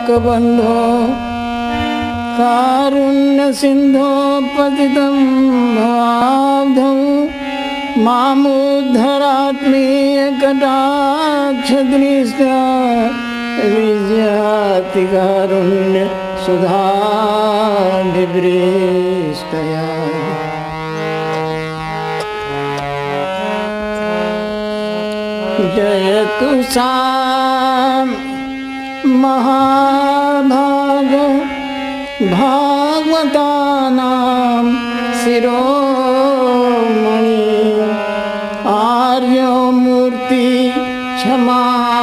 लोकबन्धो कारुण्य सिन्धो पतितं भावधौ मामुद्धरात्मीय कटाक्षदृष्ट्या विजयाति कारुण्य सुधा विवृष्टया। जयतु सा महाभाग भागवतानां शिरोमणि आर्यमूर्ति क्षमाशीलः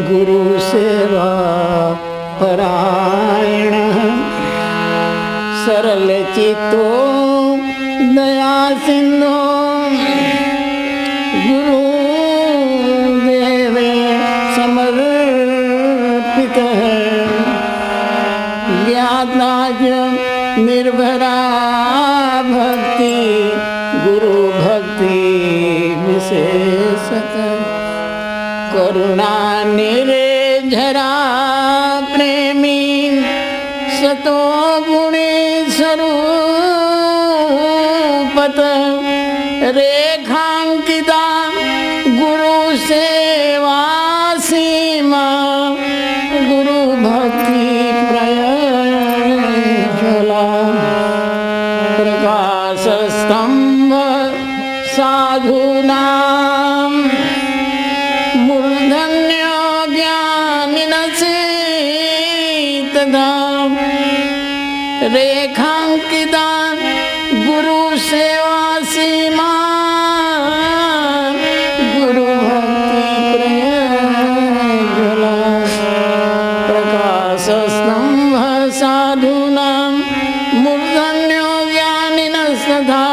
गुरुसेवा परायण सरलचित्तो दयासिन्धो गुरुदेवे समर्पितः ज्ञातनाय निर्भरा भक्ति गुरु भक्ति विशेषतः करुणा निर्झरा प्रेमी सतो गुणेश्वरूपतः रेखांकिता गुरु सेवा सीमा गुरु भक्ति प्रज्वला प्रकाश स्तंभ साधूनां मूर्धन्य ज्ञानिनचित्तदा रेखांकिता गुरु सेवा सीमा गुरु भक्ति प्रज्वला प्रकाश स्तंभ साधूनां मूर्धन्यो ज्ञानिनस्तथा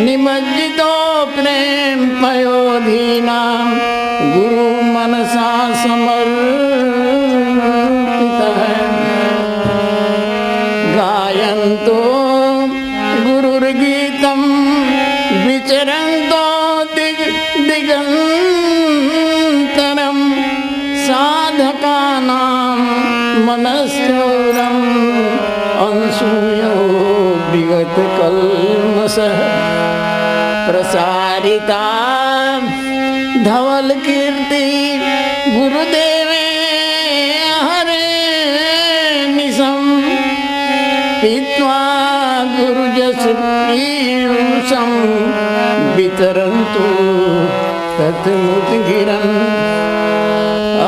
निमज्जितो प्रेम पयोधीनां गुरु मनसा समर्पितः गायन्तो गुरुर्गीतं विचरन्तो दिगन्तरं साधकानां मनश्चौरम् अंशूयो विगतकल्मषः प्रसारिता धवल कीर्ति गुरुदेवे हरे निशं पीत्वा गुरुजस पीयूषं वितरन्तु तत्मुद्गिरन्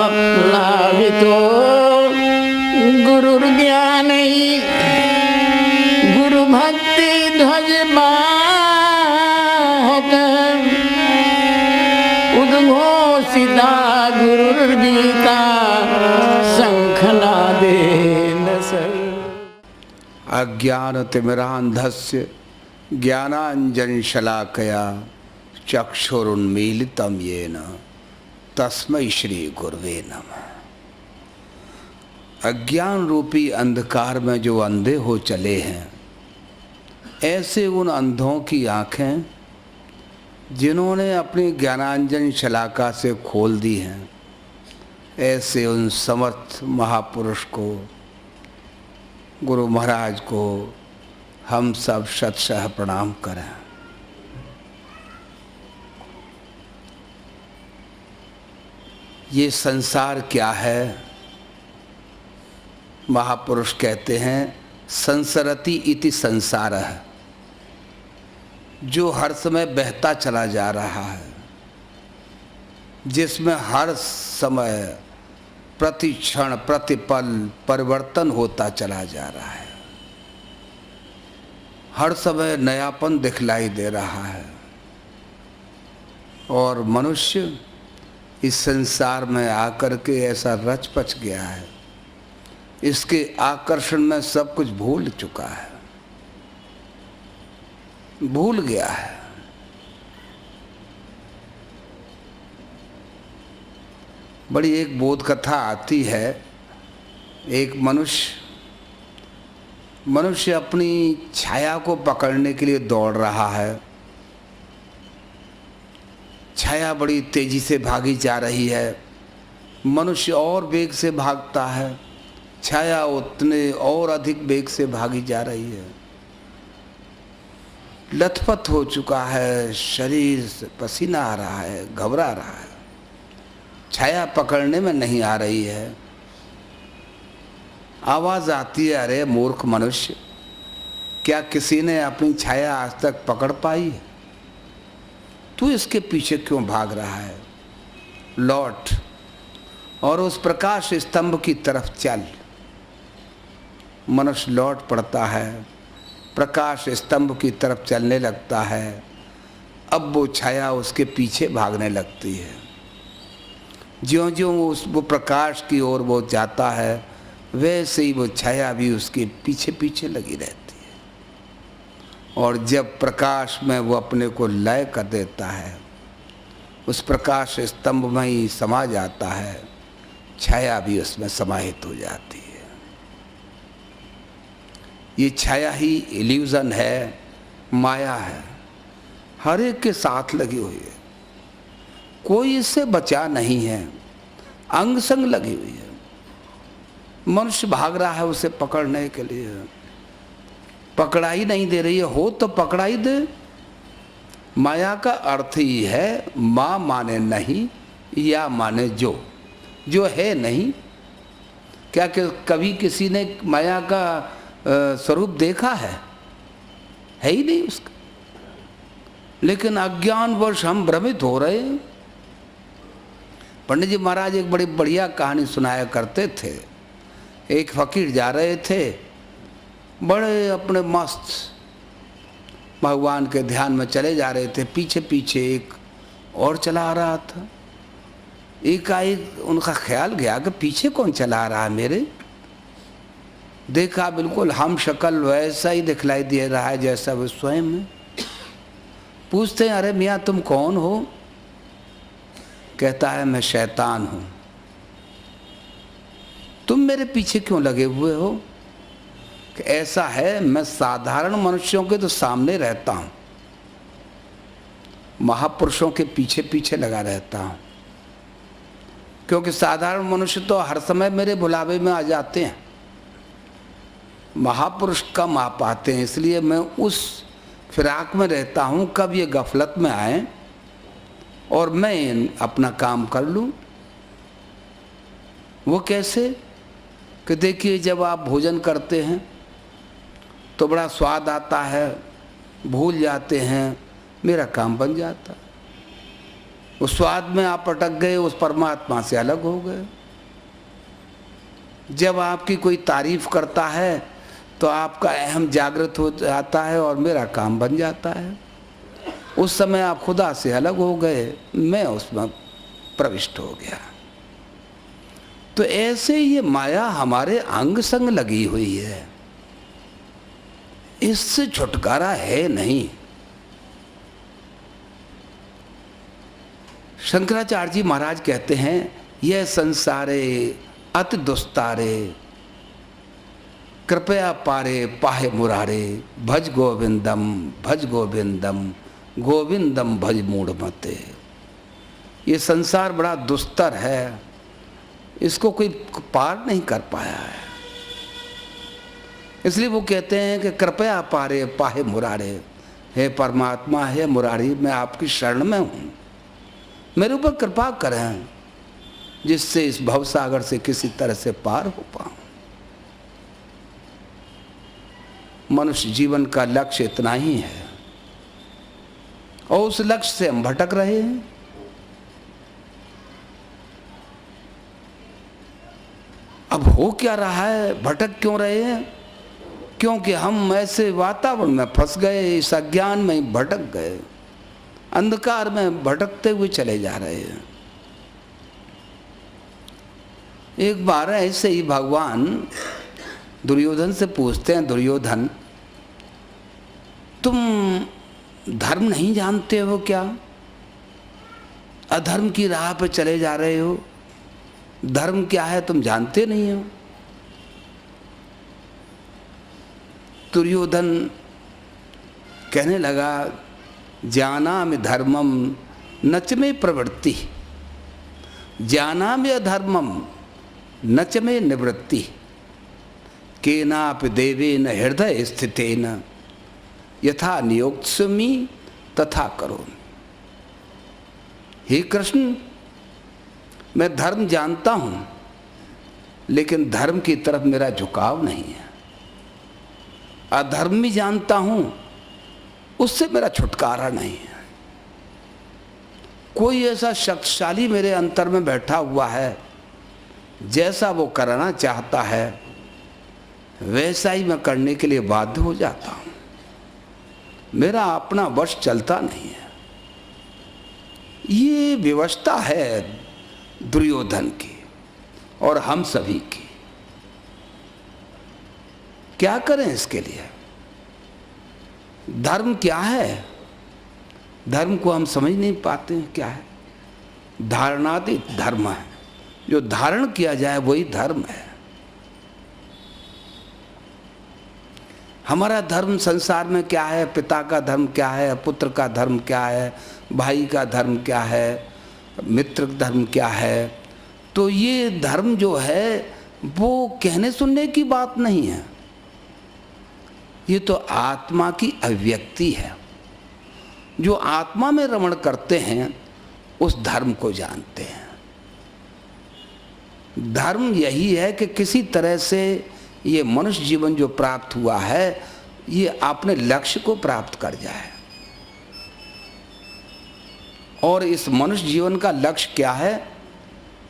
अप्लावितो गुरुर्ज्ञानै गुरुभक्ति ध्वजवाहक उद्घोषिता गुरुर्गीता शंखनादेन सर्व। अज्ञानतिमिरान्धस्य ज्ञानाञ्जनशलाकया चक्षुरुन्मीलितं येन तस्मै श्री गुरुवे नमः। अज्ञान रूपी अंधकार में जो अंधे हो चले हैं, ऐसे उन अंधों की आँखें जिन्होंने अपनी ज्ञानांजन शलाका से खोल दी हैं, ऐसे उन समर्थ महापुरुष को, गुरु महाराज को हम सब शतशः प्रणाम करें। ये संसार क्या है? महापुरुष कहते हैं संसरति इति संसारः, जो हर समय बहता चला जा रहा है, जिसमें हर समय प्रति क्षण प्रतिपल परिवर्तन होता चला जा रहा है, हर समय नयापन दिखलाई दे रहा है। और मनुष्य इस संसार में आकर के ऐसा रच पच गया है, इसके आकर्षण में सब कुछ भूल चुका है, भूल गया है। बड़ी एक बोध कथा आती है। एक मनुष्य अपनी छाया को पकड़ने के लिए दौड़ रहा है। छाया बड़ी तेजी से भागी जा रही है मनुष्य और वेग से भागता है, छाया उतने और अधिक वेग से भागी जा रही है। लथपथ हो चुका है, शरीर से पसीना आ रहा है, घबरा रहा है, छाया पकड़ने में नहीं आ रही है। आवाज आती है, अरे मूर्ख मनुष्य, क्या किसी ने अपनी छाया आज तक पकड़ पाई है? तू इसके पीछे क्यों भाग रहा है? लौट और उस प्रकाश स्तंभ की तरफ चल। मनुष्य लौट पड़ता है, प्रकाश स्तंभ की तरफ चलने लगता है। अब वो छाया उसके पीछे भागने लगती है। ज्यों ज्यों वो प्रकाश की ओर वो जाता है, वैसे ही वो छाया भी उसके पीछे पीछे लगी रहती है। और जब प्रकाश में वो अपने को लय कर देता है, उस प्रकाश स्तंभ में ही समा जाता है, छाया भी उसमें समाहित हो जाती है। ये छाया ही इल्यूजन है, माया है, हर एक के साथ लगी हुई है, कोई इससे बचा नहीं है, अंग संग लगी हुई है। मनुष्य भाग रहा है उसे पकड़ने के लिए, पकड़ा ही नहीं दे रही है। हो तो पकड़ा ही दे। माया का अर्थ ही है माँ माने नहीं, या माने जो है नहीं। क्या कभी किसी ने माया का स्वरूप देखा है ही नहीं उसका। लेकिन अज्ञानवश हम भ्रमित हो रहे हैं। पंडित जी महाराज एक बड़ी बढ़िया कहानी सुनाया करते थे। एक फकीर जा रहे थे, बड़े अपने मस्त भगवान के ध्यान में चले जा रहे थे। पीछे पीछे एक और चला आ रहा था। एकाएक उनका ख्याल गया कि पीछे कौन चला आ रहा है मेरे। देखा बिल्कुल हम शक्ल वैसा ही दिखलाई दे रहा है जैसा वो स्वयं है। पूछते हैं, अरे मियाँ तुम कौन हो? कहता है, मैं शैतान हूँ। तुम मेरे पीछे क्यों लगे हुए हो? कि ऐसा है, मैं साधारण मनुष्यों के तो सामने रहता हूँ, महापुरुषों के पीछे पीछे लगा रहता हूँ। क्योंकि साधारण मनुष्य तो हर समय मेरे बुलावे में आ जाते हैं, महापुरुष कम आ पाते हैं। इसलिए मैं उस फिराक में रहता हूँ, कब ये गफलत में आए और मैं अपना काम कर लूँ। वो कैसे? कि देखिए, जब आप भोजन करते हैं तो बड़ा स्वाद आता है, भूल जाते हैं, मेरा काम बन जाता। उस स्वाद में आप अटक गए, उस परमात्मा से अलग हो गए। जब आपकी कोई तारीफ करता है तो आपका अहम जागृत हो जाता है और मेरा काम बन जाता है। उस समय आप खुदा से अलग हो गए, मैं उसमें प्रविष्ट हो गया। तो ऐसे ये माया हमारे अंग संग लगी हुई है, इससे छुटकारा है नहीं। शंकराचार्य जी महाराज कहते हैं, यह संसारे अति दुस्तारे, कृपया पारे पाहे मुरारे, भज गोविंदम भज गोविंदम, गोविंदम भज मूढ़ मते। ये संसार बड़ा दुस्तर है, इसको कोई पार नहीं कर पाया है। इसलिए वो कहते हैं कि कृपया पारे पाहे मुरारे, हे परमात्मा, हे मुरारी, मैं आपकी शरण में हूँ, मेरे ऊपर कृपा करें जिससे इस भवसागर से किसी तरह से पार हो पाऊँ। मनुष्य जीवन का लक्ष्य इतना ही है और उस लक्ष्य से हम भटक रहे हैं। अब हो क्या रहा है, भटक क्यों रहे हैं? क्योंकि हम ऐसे वातावरण में फंस गए, इस अज्ञान में भटक गए, अंधकार में भटकते हुए चले जा रहे हैं। एक बार ऐसे ही भगवान दुर्योधन से पूछते हैं, दुर्योधन तुम धर्म नहीं जानते हो क्या? अधर्म की राह पर चले जा रहे हो, धर्म क्या है तुम जानते नहीं हो? दुर्योधन कहने लगा, जानामि धर्मम नच में प्रवृत्ति, ज्ञानामय धर्मम नच में निवृत्ति केनाप देवेन हृदय स्थितेन यथा नियोक्स्यमि तथा करोमि। हे कृष्ण, मैं धर्म जानता हूँ, लेकिन धर्म की तरफ मेरा झुकाव नहीं है। अधर्म भी जानता हूँ, उससे मेरा छुटकारा नहीं है। कोई ऐसा शक्तिशाली मेरे अंतर में बैठा हुआ है, जैसा वो करना चाहता है वैसा ही मैं करने के लिए बाध्य हो जाता हूँ। मेरा अपना वश चलता नहीं है। ये विवशता है दुर्योधन की और हम सभी की। क्या करें इसके लिए? धर्म क्या है? धर्म को हम समझ नहीं पाते हैं क्या है। धारणातीत धर्म है, जो धारण किया जाए वही धर्म है। हमारा धर्म संसार में क्या है? पिता का धर्म क्या है, पुत्र का धर्म क्या है, भाई का धर्म क्या है, मित्र का धर्म क्या है। तो ये धर्म जो है वो कहने सुनने की बात नहीं है, ये तो आत्मा की अभिव्यक्ति है। जो आत्मा में रमण करते हैं उस धर्म को जानते हैं। धर्म यही है कि किसी तरह से ये मनुष्य जीवन जो प्राप्त हुआ है ये अपने लक्ष्य को प्राप्त कर जाए। और इस मनुष्य जीवन का लक्ष्य क्या है?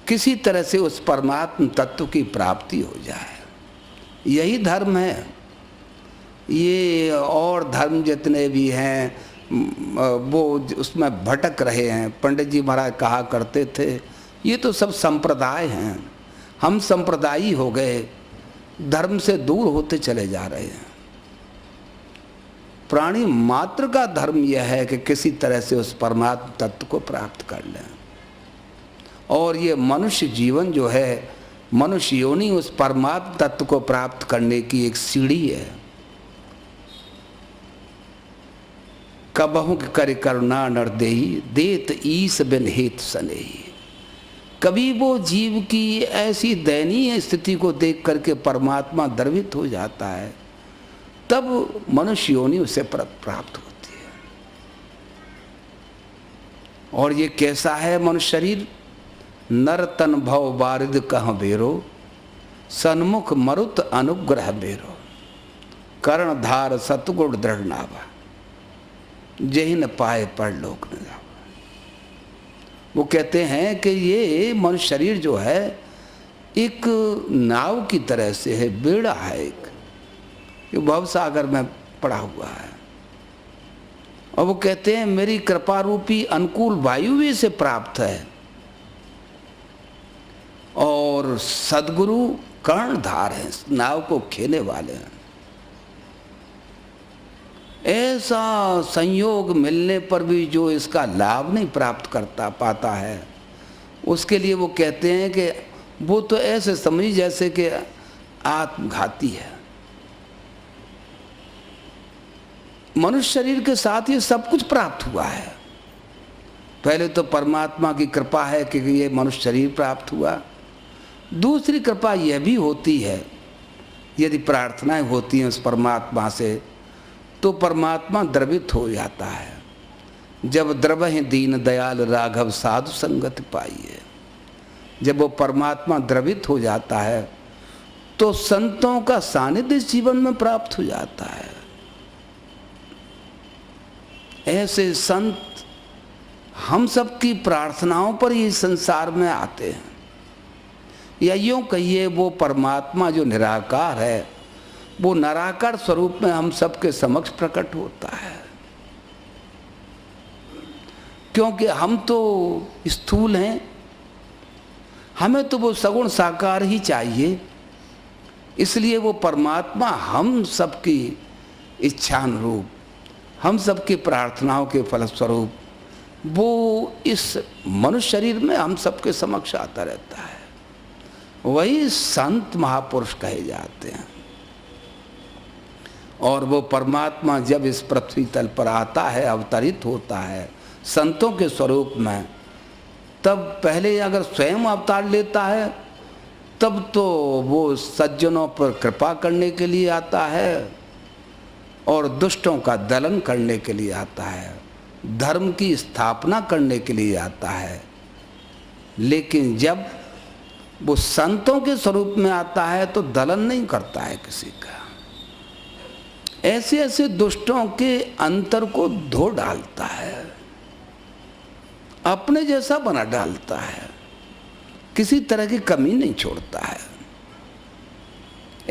किसी तरह से उस परमात्म तत्व की प्राप्ति हो जाए, यही धर्म है। ये और धर्म जितने भी हैं वो उसमें भटक रहे हैं। पंडित जी महाराज कहा करते थे ये तो सब संप्रदाय हैं, हम संप्रदायी हो गए, धर्म से दूर होते चले जा रहे हैं। प्राणी मात्र का धर्म यह है कि किसी तरह से उस परमात्म तत्व को प्राप्त कर लें। और ये मनुष्य जीवन जो है, मनुष्य योनि उस परमात्म तत्व को प्राप्त करने की एक सीढ़ी है। कबहु कर करुणा नरदेही देत ईस बिन हेत सनेही। कभी वो जीव की ऐसी दयनीय स्थिति को देख करके परमात्मा द्रवित हो जाता है, तब मनुष्य योनि उसे प्राप्त होती है। और ये कैसा है मनुष्य शरीर? नर तन भव बारिद कह बेरो, सन्मुख मरुत अनुग्रह बेरो, कर्णधार सतगुण दृढ़ नावा, जही न पाए पर लोक न जावा। वो कहते हैं कि ये मनुष्य शरीर जो है एक नाव की तरह से है, बेड़ा है एक, ये भव सागर में पड़ा हुआ है। और वो कहते हैं मेरी कृपा रूपी अनुकूल वायु भी से प्राप्त है, और सद्गुरु कर्णधार हैं, नाव को खेने वाले हैं। ऐसा संयोग मिलने पर भी जो इसका लाभ नहीं प्राप्त करता पाता है, उसके लिए वो कहते हैं कि वो तो ऐसे समझी जैसे कि आत्मघाती है। मनुष्य शरीर के साथ ये सब कुछ प्राप्त हुआ है। पहले तो परमात्मा की कृपा है कि ये मनुष्य शरीर प्राप्त हुआ। दूसरी कृपा यह भी होती है, यदि प्रार्थनाएं होती हैं उस परमात्मा से तो परमात्मा द्रवित हो जाता है। जब द्रवहि दीन दयाल राघव साधु संगत पाइए, जब वो परमात्मा द्रवित हो जाता है तो संतों का सानिध्य जीवन में प्राप्त हो जाता है। ऐसे संत हम सबकी प्रार्थनाओं पर ही संसार में आते हैं, या यूँ कहिए वो परमात्मा जो निराकार है वो निराकार स्वरूप में हम सबके समक्ष प्रकट होता है। क्योंकि हम तो स्थूल हैं, हमें तो वो सगुण साकार ही चाहिए। इसलिए वो परमात्मा हम सबकी इच्छानुरूप, हम सबकी प्रार्थनाओं के फलस्वरूप वो इस मनुष्य शरीर में हम सबके समक्ष आता रहता है। वही संत महापुरुष कहे जाते हैं। और वो परमात्मा जब इस पृथ्वी तल पर आता है, अवतरित होता है संतों के स्वरूप में, तब पहले अगर स्वयं अवतार लेता है तब तो वो सज्जनों पर कृपा करने के लिए आता है और दुष्टों का दलन करने के लिए आता है, धर्म की स्थापना करने के लिए आता है। लेकिन जब वो संतों के स्वरूप में आता है तो दलन नहीं करता है किसी का, ऐसे ऐसे दुष्टों के अंतर को धो डालता है, अपने जैसा बना डालता है, किसी तरह की कमी नहीं छोड़ता है।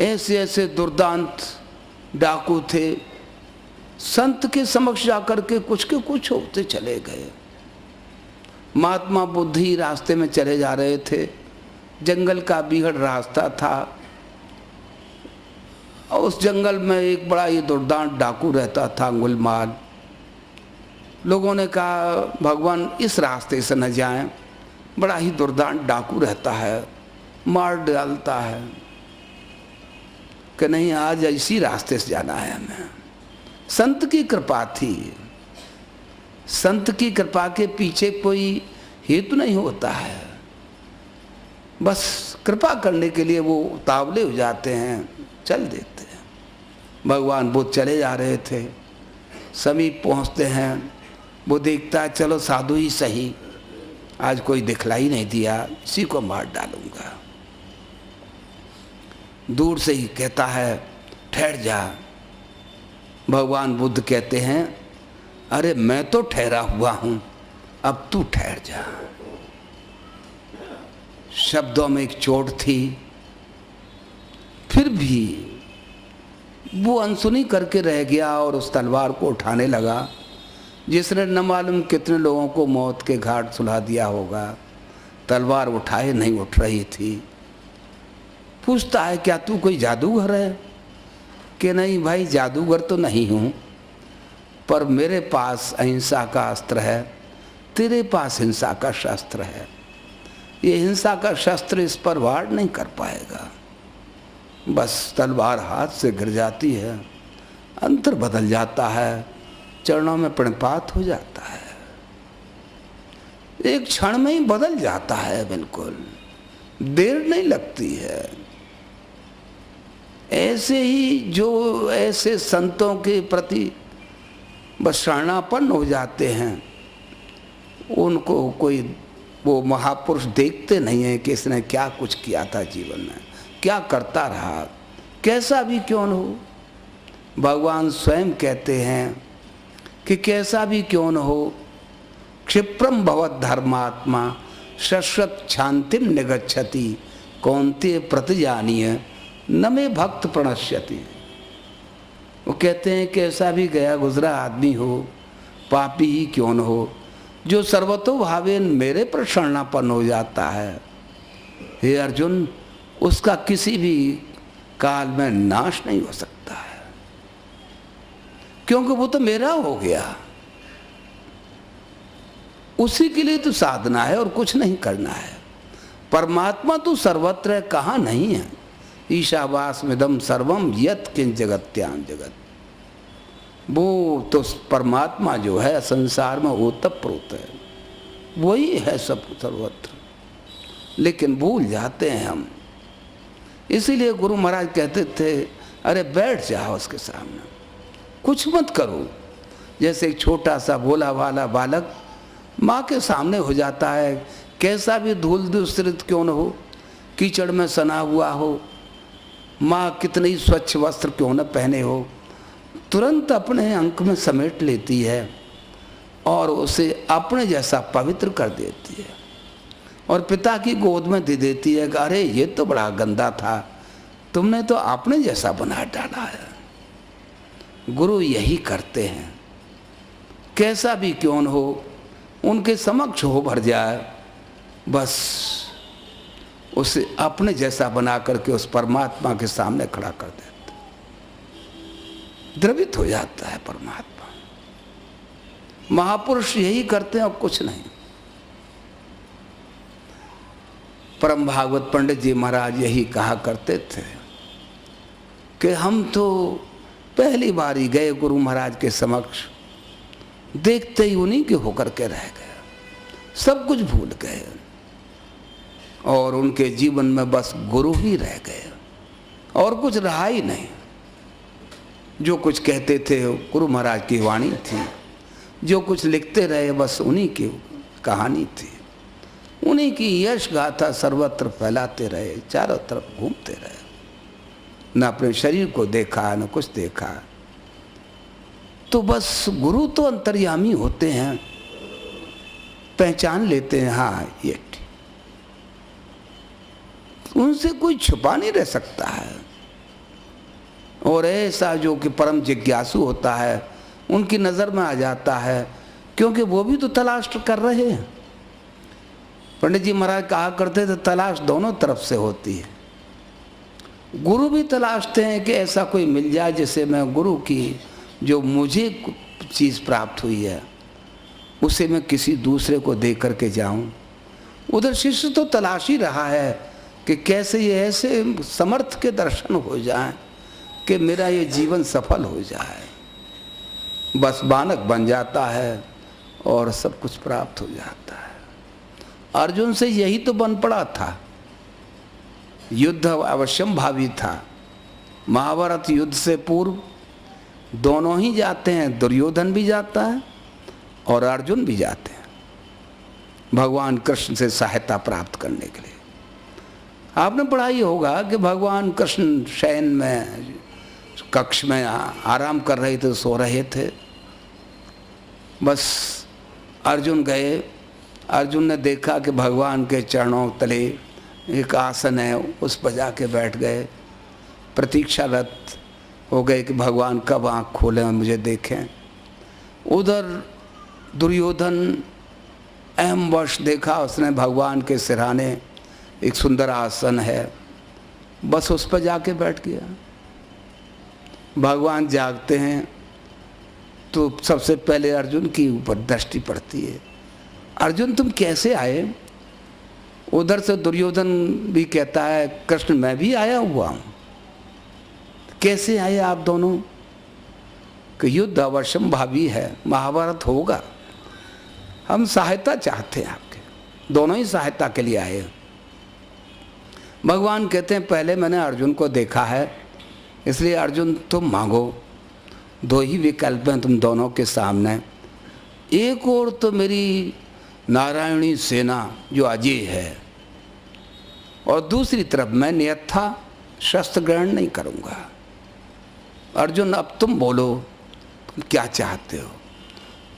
ऐसे ऐसे दुर्दांत डाकू थे, संत के समक्ष जाकर के कुछ होते चले गए। महात्मा बुद्ध ही रास्ते में चले जा रहे थे, जंगल का बीहड़ रास्ता था, और उस जंगल में एक बड़ा ही दुर्दांत डाकू रहता था, अंगुलमाल। लोगों ने कहा भगवान इस रास्ते से न जाएं, बड़ा ही दुर्दांत डाकू रहता है, मार डालता है। कि नहीं, आज इसी रास्ते से जाना है हमें। संत की कृपा थी, संत की कृपा के पीछे कोई हेतु नहीं होता है, बस कृपा करने के लिए वो उतावले हो जाते हैं, चल देते हैं। भगवान बुद्ध चले जा रहे थे, समीप पहुंचते हैं, वो देखता है चलो साधु ही सही, आज कोई दिखलाई नहीं दिया, इसी को मार डालूंगा। दूर से ही कहता है ठहर जा। भगवान बुद्ध कहते हैं अरे मैं तो ठहरा हुआ हूं, अब तू ठहर जा। शब्दों में एक चोट थी, फिर भी वो अनसुनी करके रह गया और उस तलवार को उठाने लगा, जिसने न मालूम कितने लोगों को मौत के घाट सुला दिया होगा। तलवार उठाए नहीं उठ रही थी। पूछता है क्या तू कोई जादूगर है? कि नहीं भाई, जादूगर तो नहीं हूँ, पर मेरे पास अहिंसा का अस्त्र है, तेरे पास हिंसा का शस्त्र है। ये हिंसा का शस्त्र इस पर वार नहीं कर पाएगा। बस तलवार हाथ से गिर जाती है, अंतर बदल जाता है, चरणों में प्रणपात हो जाता है, एक क्षण में ही बदल जाता है, बिल्कुल देर नहीं लगती है। ऐसे ही जो ऐसे संतों के प्रति बस शरणापन्न हो जाते हैं, उनको कोई वो महापुरुष देखते नहीं है कि इसने क्या कुछ किया था जीवन में, क्या करता रहा, कैसा भी क्यों न हो। भगवान स्वयं कहते हैं कि कैसा भी क्यों न हो, क्षिप्रम भवत धर्मात्मा शश्वत शांतिम निगच्छति कौन्तेय प्रतिजानीय न मे भक्त प्रणश्यति। वो कहते हैं कि ऐसा भी गया गुजरा आदमी हो, पापी ही क्यों न हो, जो सर्वतोभावेन मेरे पर शरणापन्न हो जाता है, हे अर्जुन, उसका किसी भी काल में नाश नहीं हो सकता है, क्योंकि वो तो मेरा हो गया। उसी के लिए तो साधना है और कुछ नहीं करना है। परमात्मा तो सर्वत्र है, कहाँ नहीं है। ईशावास्मिदं सर्वम यत् किंच जगत्याम जगत, वो तो परमात्मा जो है संसार में ओतप्रोत है, वही है सब सर्वत्र, लेकिन भूल जाते हैं हम। इसीलिए गुरु महाराज कहते थे अरे बैठ जाओ उसके सामने, कुछ मत करो। जैसे एक छोटा सा भोला वाला बालक माँ के सामने हो जाता है, कैसा भी धूल दूषित क्यों न हो, कीचड़ में सना हुआ हो, माँ कितने ही स्वच्छ वस्त्र क्यों न पहने हो, तुरंत अपने अंक में समेट लेती है और उसे अपने जैसा पवित्र कर देती है और पिता की गोद में दे देती है कि अरे ये तो बड़ा गंदा था, तुमने तो अपने जैसा बना डाला है। गुरु यही करते हैं, कैसा भी क्यों न हो, उनके समक्ष हो भर जाए, बस उसे अपने जैसा बना करके उस परमात्मा के सामने खड़ा कर देते, द्रवित हो जाता है परमात्मा। महापुरुष यही करते हैं और कुछ नहीं। परम भागवत पंडित जी महाराज यही कहा करते थे कि हम तो पहली बार ही गए गुरु महाराज के समक्ष, देखते ही उन्हीं के होकर के रह गए, सब कुछ भूल गए और उनके जीवन में बस गुरु ही रह गए और कुछ रहा ही नहीं। जो कुछ कहते थे गुरु महाराज की वाणी थी, जो कुछ लिखते रहे बस उन्हीं की कहानी थी, उन्हीं की यश गाथा सर्वत्र फैलाते रहे, चारों तरफ घूमते रहे, न अपने शरीर को देखा न कुछ देखा। तो बस गुरु तो अंतर्यामी होते हैं, पहचान लेते हैं, हाँ ये ठीक, उनसे कोई छुपा नहीं रह सकता है। और ऐसा जो कि परम जिज्ञासु होता है उनकी नज़र में आ जाता है, क्योंकि वो भी तो तलाश कर रहे हैं। पंडित जी महाराज कहा करते थे तलाश दोनों तरफ से होती है। गुरु भी तलाशते हैं कि ऐसा कोई मिल जाए जिससे मैं गुरु की जो मुझे चीज़ प्राप्त हुई है उसे मैं किसी दूसरे को दे करके जाऊं। उधर शिष्य तो तलाश ही रहा है कि कैसे ये ऐसे समर्थ के दर्शन हो जाएं कि मेरा ये जीवन सफल हो जाए। बस बालक बन जाता है और सब कुछ प्राप्त हो जाता है। अर्जुन से यही तो बन पड़ा था। युद्ध अवश्यम भावी था। महाभारत युद्ध से पूर्व दोनों ही जाते हैं, दुर्योधन भी जाता है और अर्जुन भी जाते हैं भगवान कृष्ण से सहायता प्राप्त करने के लिए। आपने पढ़ा ही होगा कि भगवान कृष्ण शयन में कक्ष में आराम कर रहे थे, सो रहे थे। बस अर्जुन गए, अर्जुन ने देखा कि भगवान के चरणों तले एक आसन है, उस पर जाके बैठ गए, प्रतीक्षारत हो गए कि भगवान कब आँख खोलें और मुझे देखें। उधर दुर्योधन अहमवश देखा उसने भगवान के सिरहाने एक सुंदर आसन है, बस उस पर जाके बैठ गया। भगवान जागते हैं तो सबसे पहले अर्जुन की ऊपर दृष्टि पड़ती है। अर्जुन तुम कैसे आए? उधर से दुर्योधन भी कहता है कृष्ण मैं भी आया हुआ हूँ। कैसे आए आप दोनों? कि युद्ध अवश्यम भावी है, महाभारत होगा, हम सहायता चाहते हैं आपके। दोनों ही सहायता के लिए आए। भगवान कहते हैं पहले मैंने अर्जुन को देखा है, इसलिए अर्जुन तुम मांगो। दो ही विकल्प हैं तुम दोनों के सामने। एक और तो मेरी नारायणी सेना जो अजय है, और दूसरी तरफ मैं नियथा शस्त्र ग्रहण नहीं करूँगा। अर्जुन अब तुम बोलो तुम क्या चाहते हो?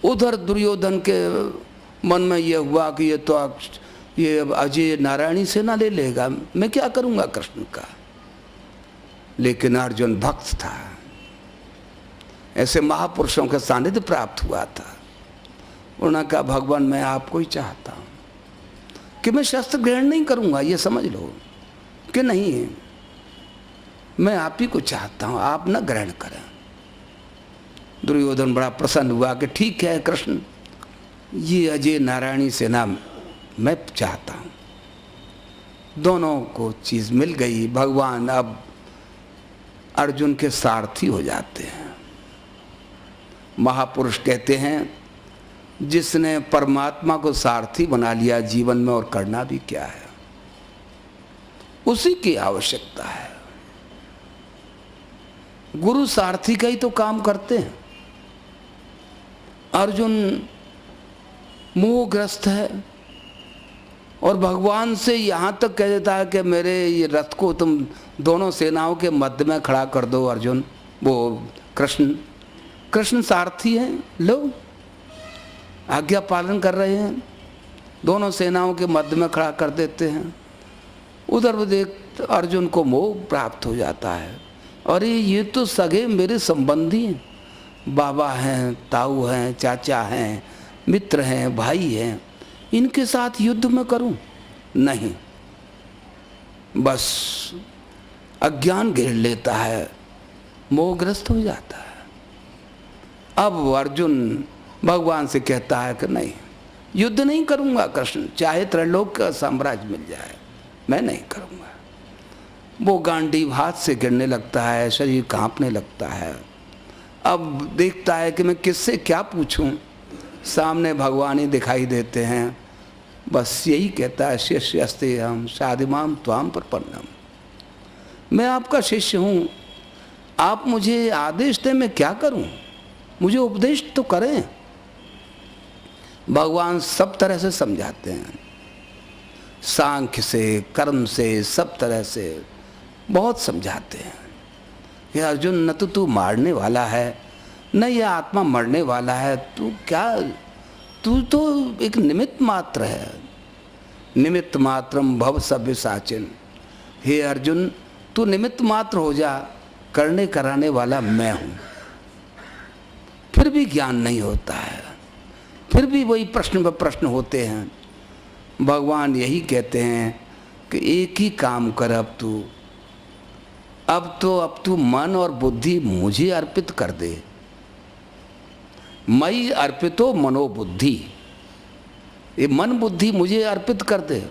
उधर दुर्योधन के मन में यह हुआ कि ये अजय नारायणी सेना ले लेगा, मैं क्या करूँगा कृष्ण का। लेकिन अर्जुन भक्त था, ऐसे महापुरुषों का सानिध्य प्राप्त हुआ था। उन्होंने कहा भगवान मैं आपको ही चाहता हूँ कि मैं शस्त्र ग्रहण नहीं करूँगा, ये समझ लो कि नहीं है, मैं आप ही को चाहता हूँ, आप न ग्रहण करें। दुर्योधन बड़ा प्रसन्न हुआ कि ठीक है कृष्ण, ये अजय नारायणी सेना मैं चाहता हूँ। दोनों को चीज़ मिल गई। भगवान अब अर्जुन के सारथी हो जाते हैं। महापुरुष कहते हैं जिसने परमात्मा को सारथी बना लिया जीवन में, और करना भी क्या है, उसी की आवश्यकता है। गुरु सारथी का ही तो काम करते हैं। अर्जुन मोहग्रस्त है और भगवान से यहाँ तक कह देता है कि मेरे ये रथ को तुम दोनों सेनाओं के मध्य में खड़ा कर दो। अर्जुन वो कृष्ण सारथी हैं, लो आज्ञा पालन कर रहे हैं, दोनों सेनाओं के मध्य में खड़ा कर देते हैं। उधर वो देख अर्जुन को मोह प्राप्त हो जाता है, अरे ये तो सगे मेरे संबंधी हैं, बाबा हैं, ताऊ हैं, चाचा हैं, मित्र हैं, भाई हैं, इनके साथ युद्ध में करूं? नहीं, बस अज्ञान घेर लेता है, मोहग्रस्त हो जाता है। अब अर्जुन भगवान से कहता है कि नहीं, युद्ध नहीं करूंगा कृष्ण, चाहे त्रैलोक का साम्राज्य मिल जाए, मैं नहीं करूंगा। वो गांडीव हाथ से गिरने लगता है, शरीर कांपने लगता है। अब देखता है कि मैं किससे क्या पूछूं। सामने भगवान ही दिखाई देते हैं, बस यही कहता है, शिष्य अस्ते हम साधिमाम त्वाम प्रपन्नम, मैं आपका शिष्य हूँ, आप मुझे आदेश दें, मैं क्या करूँ, मुझे उपदेश तो करें। भगवान सब तरह से समझाते हैं, सांख्य से, कर्म से, सब तरह से बहुत समझाते हैं कि अर्जुन न तो तू मारने वाला है, न यह आत्मा मरने वाला है, तू तो एक निमित्त मात्र है, निमित्त मात्रम भव सभ्य साचिन। हे अर्जुन, तू निमित्त मात्र हो जा, करने कराने वाला मैं हूँ। फिर भी ज्ञान नहीं होता है, फिर भी वही प्रश्न पर प्रश्न होते हैं। भगवान यही कहते हैं कि एक ही काम कर, अब तू मन और बुद्धि मुझे अर्पित कर दे। मई अर्पितो मनोबुद्धि, ये मन बुद्धि मुझे अर्पित कर दे।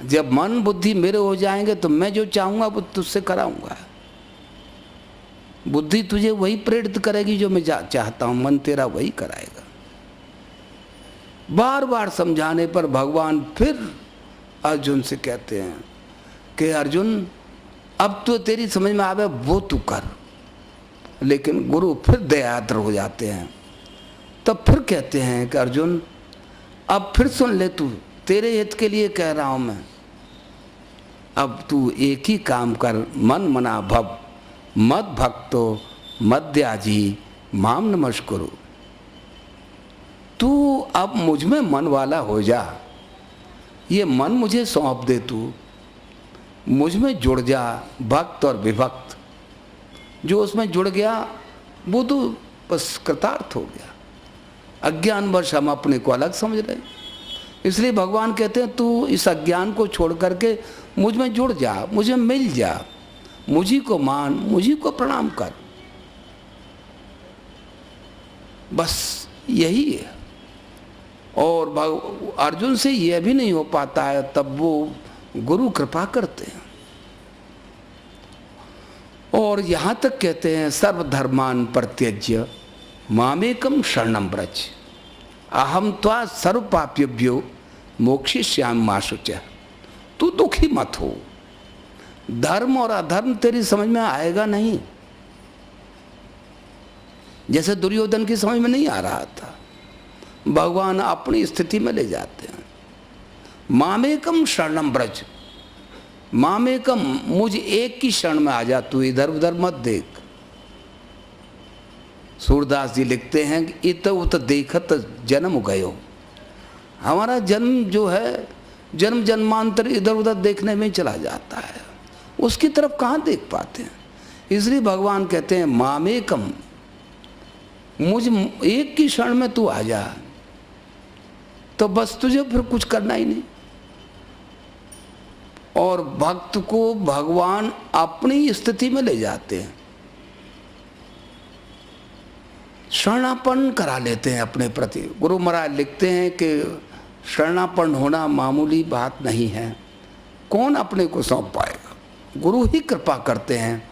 जब मन बुद्धि मेरे हो जाएंगे तो मैं जो चाहूँगा वो तुझसे कराऊंगा। बुद्धि तुझे वही प्रेरित करेगी जो मैं चाहता हूँ, मन तेरा वही कराएगा। बार बार समझाने पर भगवान फिर अर्जुन से कहते हैं कि अर्जुन, अब तो तेरी समझ में आवे वो तू कर। लेकिन गुरु फिर दयाद्र हो जाते हैं, तब फिर कहते हैं कि अर्जुन अब फिर सुन ले, तू तेरे हित के लिए कह रहा हूं मैं, अब तू एक ही काम कर, मन मना भव मद भक्तो मद्याजी माम नमस्कुरु। तू अब मुझ में मन वाला हो जा, ये मन मुझे सौंप दे, तू मुझ में जुड़ जा। भक्त और विभक्त जो उसमें जुड़ गया वो तो बस कृतार्थ हो गया। अज्ञानवश हम अपने को अलग समझ रहे, इसलिए भगवान कहते हैं तू इस अज्ञान को छोड़ करके मुझ में जुड़ जा, मुझे मिल जा, मुझी को मान, मुझी को प्रणाम कर। बस यही है। और अर्जुन से यह भी नहीं हो पाता है, तब वो गुरु कृपा करते हैं और यहाँ तक कहते हैं सर्वधर्मान परित्यज्य मामेकम शरणम व्रज अहम त्वा सर्व पाप्यभ्यो मोक्षयिष्यामि मा शुचः। तू दुखी मत हो, धर्म और अधर्म तेरी समझ में आएगा नहीं, जैसे दुर्योधन की समझ में नहीं आ रहा था। भगवान अपनी स्थिति में ले जाते हैं। मामेकम शरणम व्रज, मामेकम मुझ एक की शरण में आ जा, तू इधर उधर मत देख। सूरदास जी लिखते हैं कि इत उत देखत जन्म गयो। हमारा जन्म जो है, जन्म जन्मांतर इधर उधर देखने में चला जाता है, उसकी तरफ कहाँ देख पाते हैं। इसलिए भगवान कहते हैं मामेकम, मुझ एक की शरण में तू आ जा, तो बस तुझे फिर कुछ करना ही नहीं। और भक्त को भगवान अपनी स्थिति में ले जाते हैं, शरणापन्न करा लेते हैं अपने प्रति। गुरु महाराज लिखते हैं कि शरणापन्न होना मामूली बात नहीं है, कौन अपने को सौंप पाएगा। गुरु ही कृपा करते हैं,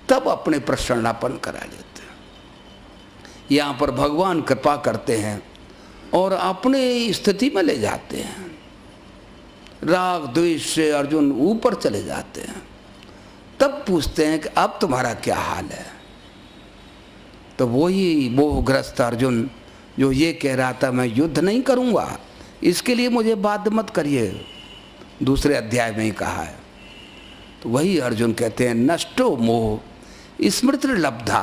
तब अपने पर शरणापन्न करा लेते हैं। यहाँ पर भगवान कृपा करते हैं और अपने स्थिति में ले जाते हैं। राग द्वेष से अर्जुन ऊपर चले जाते हैं, तब पूछते हैं कि अब तुम्हारा क्या हाल है। तो वही मोहग्रस्त अर्जुन जो ये कह रहा था मैं युद्ध नहीं करूँगा, इसके लिए मुझे बाध्य मत करिए, दूसरे अध्याय में ही कहा है। तो वही अर्जुन कहते हैं नष्टो मोह स्मृति लब्धा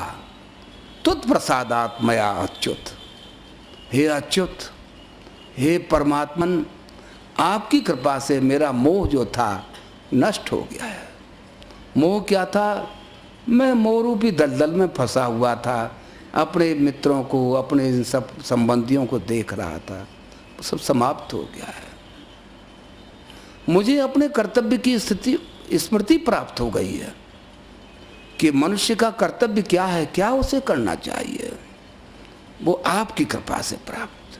तुत्प्रसादात् मया अच्युत। हे अच्युत, हे परमात्मन, आपकी कृपा से मेरा मोह जो था नष्ट हो गया है। मोह क्या था? मैं मोहरूपी दलदल में फंसा हुआ था, अपने मित्रों को, अपने सब संबंधियों को देख रहा था, सब समाप्त हो गया है। मुझे अपने कर्तव्य की स्मृति प्राप्त हो गई है कि मनुष्य का कर्तव्य क्या है, क्या उसे करना चाहिए, वो आपकी कृपा से प्राप्त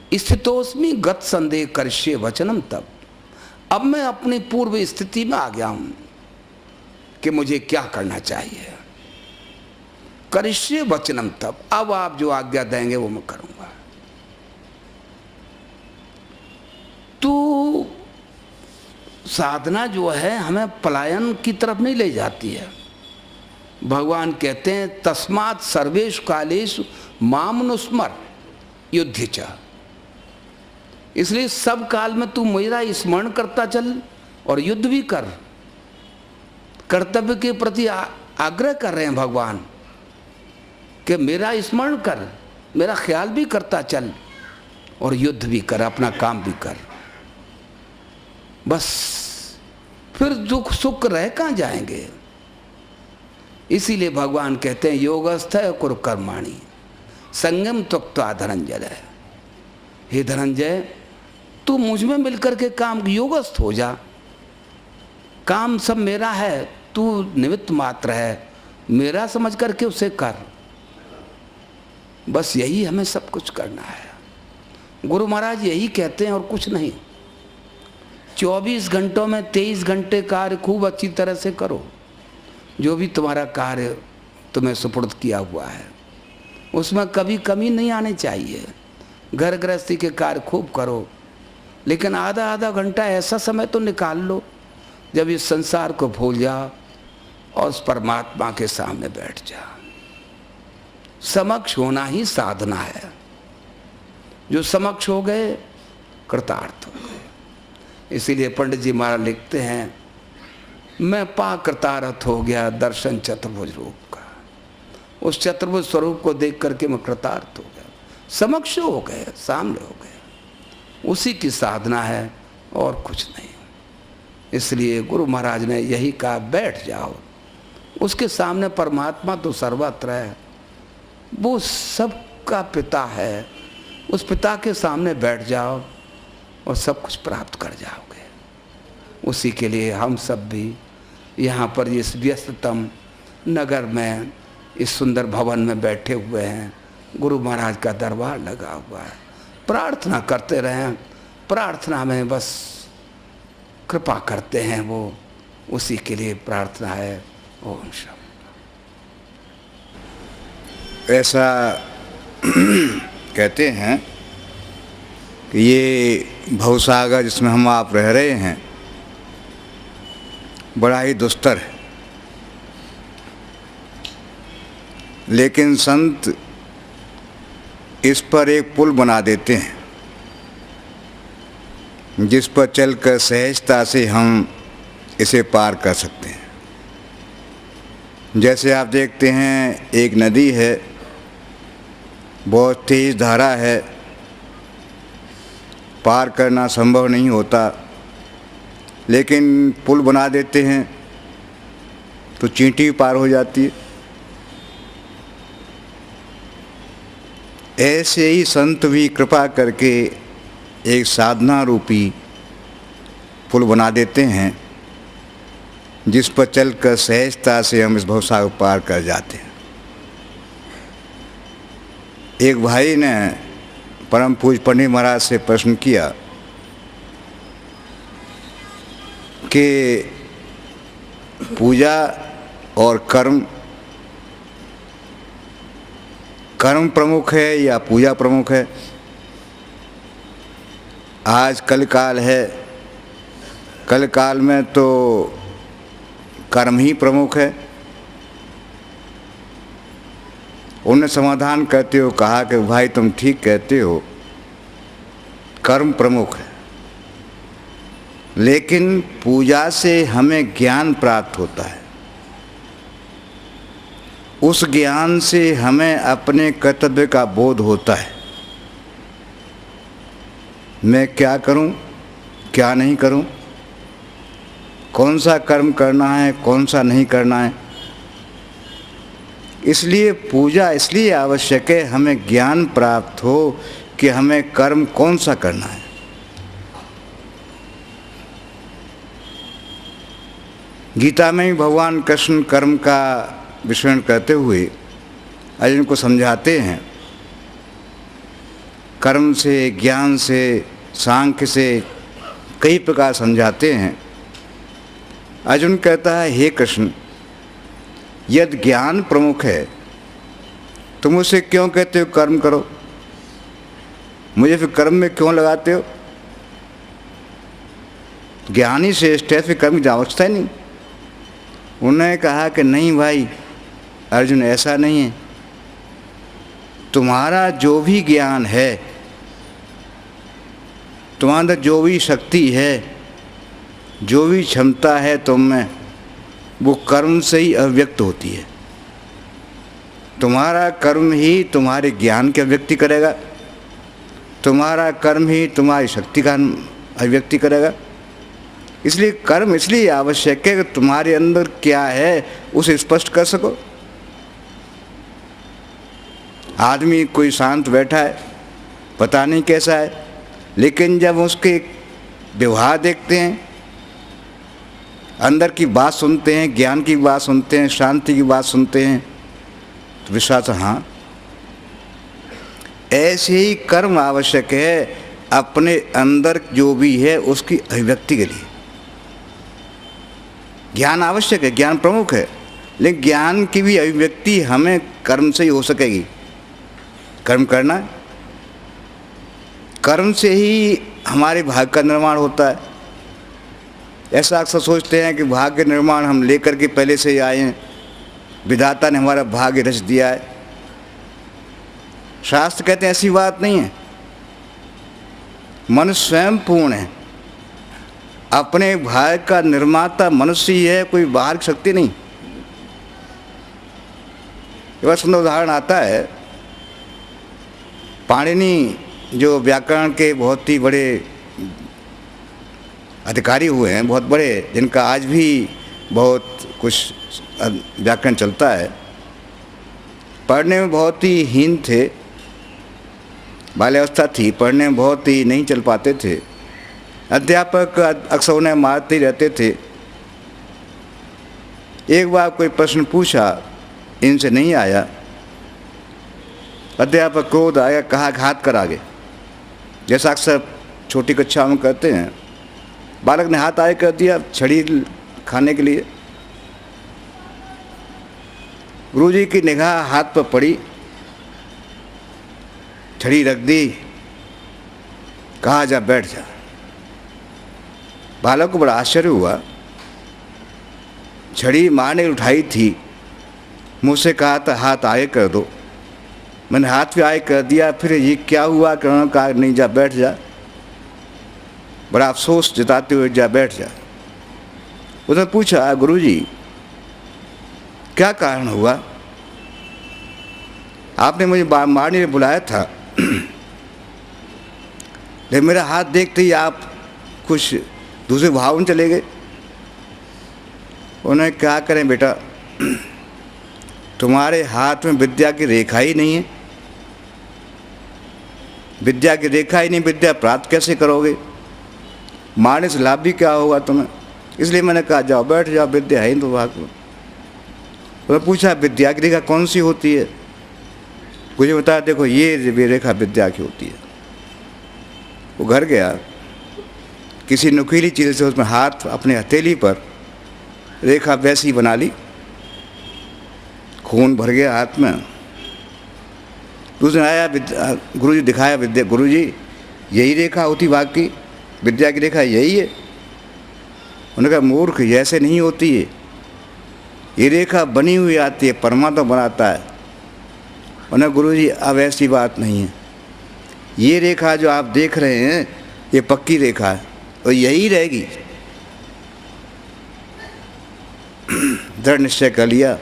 हुई। स्थितोस्मि गत संदेह करिष्ये वचनम तब। अब मैं अपनी पूर्व स्थिति में आ गया हूं कि मुझे क्या करना चाहिए। करिष्ये वचनम तब, अब आप जो आज्ञा देंगे वो मैं करूंगा। साधना जो है हमें पलायन की तरफ नहीं ले जाती है। भगवान कहते हैं तस्मात् सर्वेषु कालेषु मामनुस्मर युद्ध च, इसलिए सब काल में तू मेरा स्मरण करता चल और युद्ध भी कर। कर्तव्य के प्रति आग्रह कर रहे हैं भगवान कि मेरा स्मरण कर, मेरा ख्याल भी करता चल और युद्ध भी कर, अपना काम भी कर। बस फिर दुख सुख रह कहाँ जाएंगे। इसीलिए भगवान कहते हैं योगस्थ कुरु कर्माणि संगम त्यक्त्वा धनंजय। हे धनंजय, तू मुझ में मिलकर के काम योगस्थ हो जा। काम सब मेरा है, तू निमित्त मात्र है, मेरा समझ करके उसे कर। बस यही हमें सब कुछ करना है। गुरु महाराज यही कहते हैं और कुछ नहीं। 24 घंटों में 23 घंटे कार्य खूब अच्छी तरह से करो। जो भी तुम्हारा कार्य तुम्हें सुपुर्द किया हुआ है उसमें कभी कमी नहीं आनी चाहिए। घर गृहस्थी के कार्य खूब करो, लेकिन आधा आधा घंटा ऐसा समय तो निकाल लो जब इस संसार को भूल जाओ और उस परमात्मा के सामने बैठ जाओ। समक्ष होना ही साधना है। जो समक्ष हो गए कृतार्थ हो गए। इसीलिए पंडित जी महाराज लिखते हैं मैं पा कृतार्थ हो गया दर्शन चतुर्भुज रूप का। उस चतुर्भुज स्वरूप को देख करके मैं कृतार्थ हो गया, समक्ष हो गए, सामने हो गए। उसी की साधना है और कुछ नहीं। इसलिए गुरु महाराज ने यही कहा बैठ जाओ, उसके सामने परमात्मा तो सर्वत्र है, वो सबका पिता है। उस पिता के सामने बैठ जाओ और सब कुछ प्राप्त कर जाओगे। उसी के लिए हम सब भी यहाँ पर इस व्यस्ततम नगर में इस सुंदर भवन में बैठे हुए हैं। गुरु महाराज का दरबार लगा हुआ है। प्रार्थना करते रहें, प्रार्थना में बस कृपा करते हैं वो, उसी के लिए प्रार्थना है। ओम शांति। ऐसा कहते हैं कि ये भवसागर जिसमें हम आप रह रहे हैं बड़ा ही दुस्तर है, लेकिन संत इस पर एक पुल बना देते हैं जिस पर चलकर सहजता से हम इसे पार कर सकते हैं। जैसे आप देखते हैं एक नदी है, बहुत तेज धारा है, पार करना संभव नहीं होता, लेकिन पुल बना देते हैं तो चींटी पार हो जाती है। ऐसे ही संत भी कृपा करके एक साधना रूपी पुल बना देते हैं जिस पर चलकर सहजता से हम इस भवसागर पार कर जाते हैं। एक भाई ने परम पूज्य पंडित महाराज से प्रश्न किया कि पूजा और कर्म प्रमुख है या पूजा प्रमुख है। आज कल काल है, कल काल में तो कर्म ही प्रमुख है। उन्हें समाधान करते हो कहा कि भाई तुम ठीक कहते हो, कर्म प्रमुख है, लेकिन पूजा से हमें ज्ञान प्राप्त होता है। उस ज्ञान से हमें अपने कर्तव्य का बोध होता है। मैं क्या करूं, क्या नहीं करूं, कौन सा कर्म करना है, कौन सा नहीं करना है। इसलिए पूजा इसलिए आवश्यक है, हमें ज्ञान प्राप्त हो कि हमें कर्म कौन सा करना है। गीता में ही भगवान कृष्ण कर्म का विवरण करते हुए अर्जुन को समझाते हैं। कर्म से, ज्ञान से, सांख्य से कई प्रकार समझाते हैं। अर्जुन कहता है हे कृष्ण, यदि ज्ञान प्रमुख है तुम उसे क्यों कहते हो कर्म करो, मुझे फिर कर्म में क्यों लगाते हो। ज्ञानी श्रेष्ठ है, फिर कर्म की आवश्यकता ही नहीं। उन्होंने कहा कि नहीं भाई अर्जुन, ऐसा नहीं है। तुम्हारा जो भी ज्ञान है, तुम्हारे अंदर जो भी शक्ति है, जो भी क्षमता है तुम में, वो कर्म से ही अभिव्यक्त होती है। तुम्हारा कर्म ही तुम्हारे ज्ञान की अभिव्यक्ति करेगा, तुम्हारा कर्म ही तुम्हारी शक्ति का अभिव्यक्ति करेगा। इसलिए कर्म इसलिए आवश्यक है कि तुम्हारे अंदर क्या है उसे स्पष्ट कर सको। आदमी कोई शांत बैठा है, पता नहीं कैसा है, लेकिन जब उसके व्यवहार देखते हैं, अंदर की बात सुनते हैं, ज्ञान की बात सुनते हैं, शांति की बात सुनते हैं, तो विश्वास, हाँ ऐसे ही कर्म आवश्यक है अपने अंदर जो भी है उसकी अभिव्यक्ति के लिए। ज्ञान आवश्यक है, ज्ञान प्रमुख है, लेकिन ज्ञान की भी अभिव्यक्ति हमें कर्म से ही हो सकेगी। कर्म करना है, कर्म से ही हमारे भाग्य का निर्माण होता है। ऐसा अक्सर सोचते हैं कि भाग्य निर्माण हम लेकर के पहले से ही आए हैं, विधाता ने हमारा भाग्य रच दिया है। शास्त्र कहते हैं ऐसी बात नहीं है। मनुष्य स्वयं पूर्ण है, अपने भाग्य का निर्माता मनुष्य ही है, कोई बाहर की शक्ति नहीं। एक बार सुंदर उदाहरण आता है, पाणिनि जो व्याकरण के बहुत ही बड़े अधिकारी हुए हैं, बहुत बड़े, जिनका आज भी बहुत कुछ व्याकरण चलता है, पढ़ने में बहुत ही हीन थे, बाल्यावस्था थी, पढ़ने में बहुत ही नहीं चल पाते थे। अध्यापक अक्सर उन्हें मारते ही रहते थे। एक बार कोई प्रश्न पूछा, इनसे नहीं आया, अध्यापक क्रोध आया, कहा हाथ कर आगे, जैसा अक्सर छोटी कक्षा में करते हैं। बालक ने हाथ आगे कर दिया छड़ी खाने के लिए। गुरुजी की निगाह हाथ पर पड़ी, छड़ी रख दी, कहा जा बैठ जा। बालक को बड़ा आश्चर्य हुआ, छड़ी मारने उठाई थी, मुझसे कहा था हाथ आगे कर दो, मैंने हाथ भी आगे कर दिया, फिर ये क्या हुआ कि उन्होंने कहा नहीं जा बैठ जा। बड़ा अफसोस जताते हुए जा बैठ जा। उसने पूछा गुरुजी क्या कारण हुआ, आपने मुझे मारने में बुलाया था, लेकिन मेरा हाथ देखते ही आप कुछ दूसरे भाव में चले गए। उन्होंने क्या करें बेटा, तुम्हारे हाथ में विद्या की रेखा ही नहीं है, विद्या की रेखा ही नहीं, विद्या प्राप्त कैसे करोगे, मारने से लाभ भी क्या होगा तुम्हें। इसलिए मैंने कहा जाओ बैठ जाओ, विद्या है ही तो भाग में। उन्होंने पूछा विद्या की रेखा कौन सी होती है, मुझे बताया देखो ये रेखा विद्या की होती है। वो घर गया, किसी नुकीली चीज़ से उसमें हाथ अपने हथेली पर रेखा वैसी बना ली, खून भर गया हाथ में। दूसरे आया, गुरुजी दिखाया विद्या, गुरुजी यही रेखा होती बाकी, विद्या की रेखा यही है। उन्होंने कहा मूर्ख, ऐसे नहीं होती है, ये रेखा बनी हुई आती है, परमात्मा बनाता है। उन्हें गुरुजी अब ऐसी बात नहीं है, ये रेखा जो आप देख रहे हैं ये पक्की रेखा है और यही रहेगी। दृढ़ निश्चय कर लिया,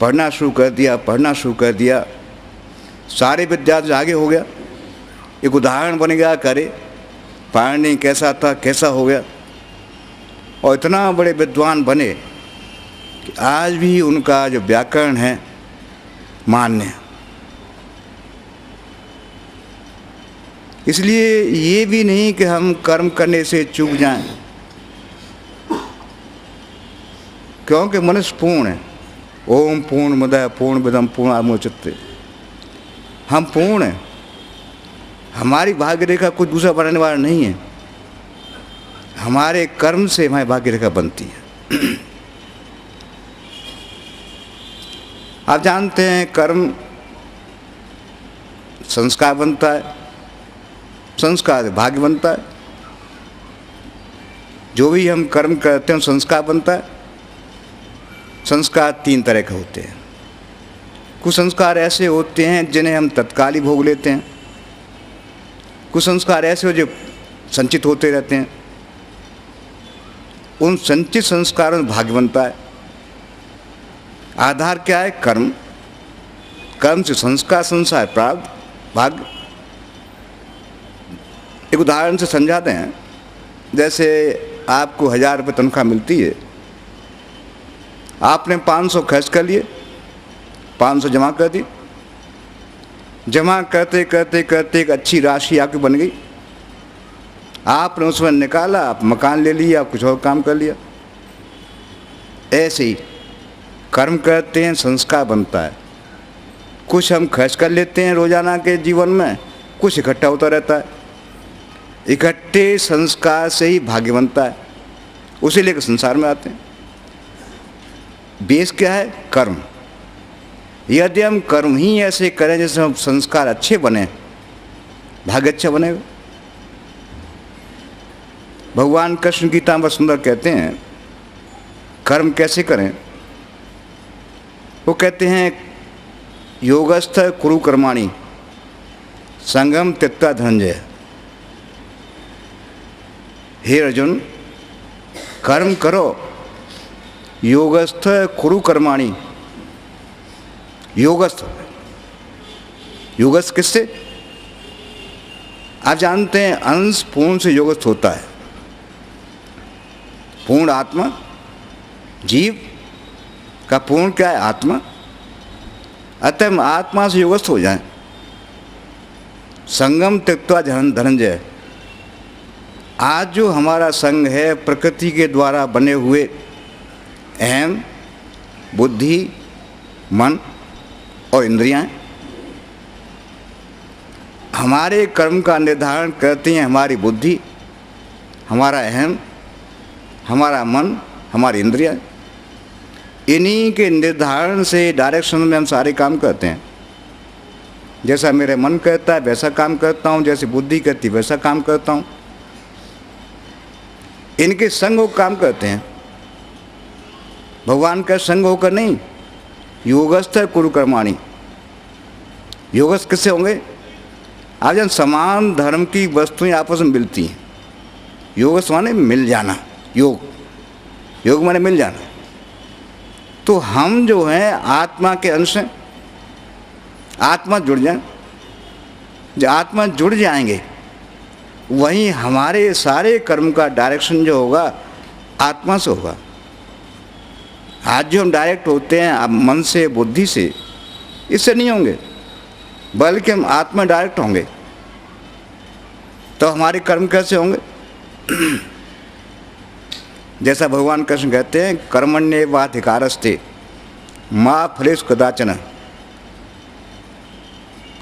पढ़ना शुरू कर दिया, पढ़ना शुरू कर दिया, सारे विद्यार्थी आगे हो गया। एक उदाहरण बन गया, करे पाणिनि कैसा था कैसा हो गया, और इतना बड़े विद्वान बने कि आज भी उनका जो व्याकरण है मान्य है। इसलिए ये भी नहीं कि हम कर्म करने से चूक जाएं, क्योंकि मनुष्य पूर्ण है। ओम पूर्णमदः पूर्णमिदं पूर्णात् मुदच्यते, हम पूर्ण हैं, हमारी भाग्य रेखा कुछ दूसरा बनाने वाला नहीं है, हमारे कर्म से हमारी भाग्य रेखा बनती है। आप जानते हैं कर्म संस्कार बनता है, संस्कार से भाग्य बनता है। जो भी हम कर्म करते हैं संस्कार बनता है। संस्कार 3 तरह के होते हैं। कुछ संस्कार ऐसे होते हैं जिन्हें हम तत्काल ही भोग लेते हैं, कुछ संस्कार ऐसे हो जो संचित होते रहते हैं। उन संचित संस्कारों में भाग्य बनता है। आधार क्या है? कर्म। कर्म से संस्कार, संसार प्राप्त, भाग्य। एक उदाहरण से समझाते हैं। जैसे आपको 1000 रुपये तनख्वाह मिलती है, आपने 500 खर्च कर लिए, 500 जमा कर दी। जमा करते करते करते एक अच्छी राशि आपकी बन गई। आपने उसमें निकाला, आप मकान ले लिया, कुछ और काम कर लिया। ऐसे ही कर्म करते हैं, संस्कार बनता है। कुछ हम खर्च कर लेते हैं रोजाना के जीवन में, कुछ इकट्ठा होता रहता है। इकट्ठे संस्कार से ही भाग्य बनता है, उसे लेकर संसार में आते हैं। बेस क्या है? कर्म। यदि हम कर्म ही ऐसे करें जैसे हम संस्कार अच्छे बने, भाग्य अच्छा बनेगा। भगवान कृष्ण गीता में सुंदर कहते हैं कर्म कैसे करें। वो कहते हैं योगस्थ कुरु कर्माणि संगम त्यक्त्वा धनंजय। हे अर्जुन, कर्म करो, योगस्थ कुरु कर्माणि। योगस्थ, योगस्थ किससे? आप जानते हैं अंश पूर्ण से योगस्थ होता है। पूर्ण आत्मा, जीव का पूर्ण क्या है? आत्मा। अतः हम आत्मा से योगस्थ हो जाएं। संगम त्यक्त्वा धनंजय। आज जो हमारा संग है प्रकृति के द्वारा बने हुए अहम, बुद्धि, मन और इंद्रियां, हमारे कर्म का निर्धारण करती हैं हमारी बुद्धि, हमारा अहम, हमारा मन, हमारी इंद्रियां। इन्हीं के निर्धारण से डायरेक्शन में हम सारे काम करते हैं। जैसा मेरे मन कहता है वैसा काम करता हूँ, जैसे बुद्धि कहती है वैसा काम करता हूँ। इनके संग होकर काम करते हैं, भगवान का संग होकर नहीं। योगस्थ कुरु कर्माणि। योगस्थ किससे होंगे? आज जब समान धर्म की वस्तुएं आपस में मिलती हैं, योगस्थ माने मिल जाना। योग, योग माने मिल जाना। तो हम जो हैं आत्मा के अंश हैं। आत्मा जुड़ जाए, जब आत्मा जुड़ जाएंगे वहीं हमारे सारे कर्म का डायरेक्शन जो होगा आत्मा से होगा। आज जो हम डायरेक्ट होते हैं अब मन से, बुद्धि से, इससे नहीं होंगे, बल्कि हम आत्मा डायरेक्ट होंगे। तो हमारे कर्म कैसे होंगे? जैसा भगवान कृष्ण कहते हैं कर्मण्येवाधिकारस्ते मा फलेषु कदाचन।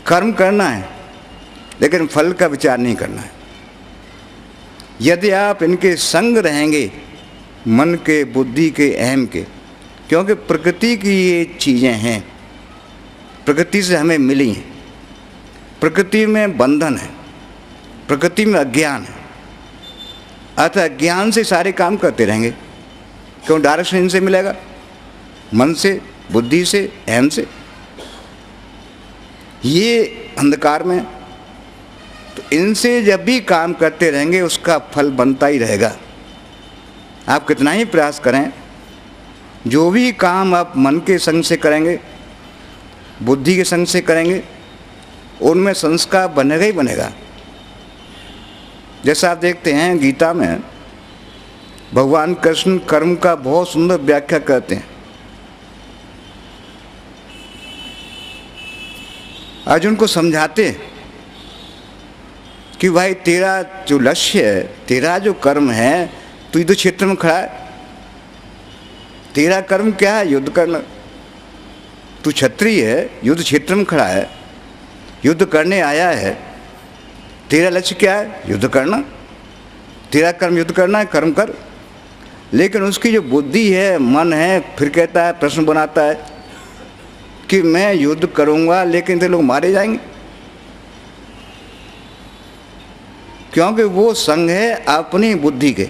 कर्म करना है लेकिन फल का विचार नहीं करना है। यदि आप इनके संग रहेंगे, मन के, बुद्धि के, अहम के, क्योंकि प्रकृति की ये चीज़ें हैं, प्रकृति से हमें मिली हैं। प्रकृति में बंधन है, प्रकृति में अज्ञान है। अतः अज्ञान से सारे काम करते रहेंगे। क्यों? डायरेक्शन इनसे मिलेगा, मन से, बुद्धि से, अहम से। ये अंधकार में, तो इनसे जब भी काम करते रहेंगे उसका फल बनता ही रहेगा। आप कितना ही प्रयास करें, जो भी काम आप मन के संग से करेंगे, बुद्धि के संग से करेंगे, उनमें संस्कार बनेगा ही बनेगा। जैसा आप देखते हैं गीता में भगवान कृष्ण कर्म का बहुत सुंदर व्याख्या करते हैं। अर्जुन को समझाते हैं कि भाई तेरा जो लक्ष्य है, तेरा जो कर्म है, तू युद्ध क्षेत्र में खड़ा है। तेरा कर्म क्या है? युद्ध करना। तू क्षत्रिय है, युद्ध क्षेत्र में खड़ा है, युद्ध करने आया है। तेरा लक्ष्य क्या है? युद्ध करना। तेरा कर्म युद्ध करना है, कर्म कर। लेकिन उसकी जो बुद्धि है, मन है, फिर कहता है, प्रश्न बनाता है कि मैं युद्ध करूंगा लेकिन तो लोग मारे जाएंगे। क्योंकि वो संग है अपनी बुद्धि के,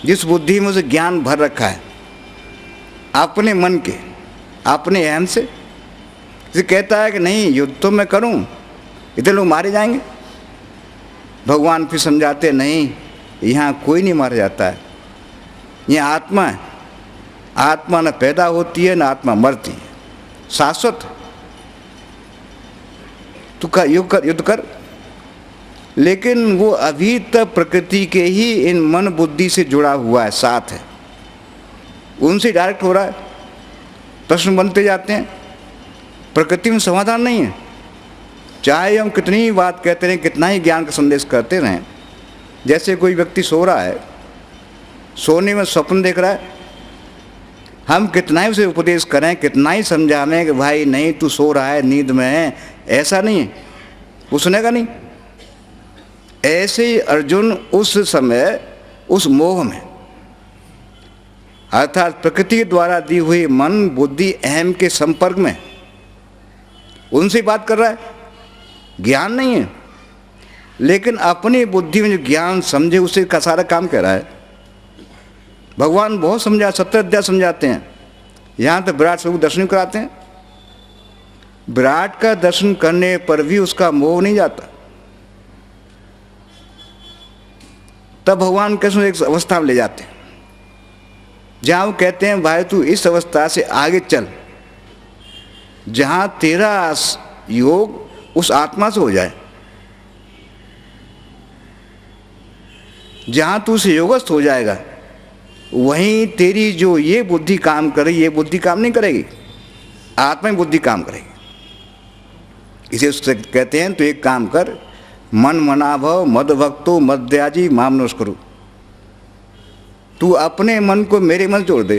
जिस बुद्धि में उसे ज्ञान भर रखा है अपने मन के, अपने अहम से, इसे कहता है कि नहीं युद्ध तो मैं करूं, इतने लोग मारे जाएंगे। भगवान फिर समझाते नहीं, यहाँ कोई नहीं मारा जाता है, यहाँ आत्मा है, आत्मा न पैदा होती है न आत्मा मरती है, शाश्वत। तू कर युद्ध कर। लेकिन वो अभी तक प्रकृति के ही इन मन बुद्धि से जुड़ा हुआ है, साथ है, उनसे डायरेक्ट हो रहा है। प्रश्न बनते जाते हैं, प्रकृति में समाधान नहीं है। चाहे हम कितनी ही बात कहते रहें, कितना ही ज्ञान का संदेश करते रहें, जैसे कोई व्यक्ति सो रहा है, सोने में स्वप्न देख रहा है, हम कितना ही उसे उपदेश करें, कितना ही समझाएं कि भाई नहीं तू सो रहा है, नींद में है, ऐसा नहीं है, वो सुनेगा नहीं। ऐसे ही अर्जुन उस समय उस मोह में, अर्थात प्रकृति द्वारा दी हुई मन बुद्धि अहम के संपर्क में, उनसे बात कर रहा है। ज्ञान नहीं है, लेकिन अपनी बुद्धि में जो ज्ञान समझे उसे का सारा काम कर रहा है। भगवान बहुत समझा, 17 अध्याय समझाते हैं, यहाँ तो विराट स्वरूप दर्शन कराते हैं। विराट का दर्शन करने पर भी उसका मोह नहीं जाता। तब भगवान कृष्ण एक अवस्था में ले जाते हैं जहाँ वो कहते हैं भाई तू इस अवस्था से आगे चल जहाँ तेरा योग उस आत्मा से हो जाए, जहाँ तू उसे योगस्थ हो जाएगा, वहीं तेरी जो ये बुद्धि काम करे, ये बुद्धि काम नहीं करेगी, आत्मा ही बुद्धि काम करेगी। इसे उससे कहते हैं तो एक काम कर, मन मनाभव मद भक्तो मद्याजी माम नमस्करु। तू अपने मन को मेरे मन जोड़ दे,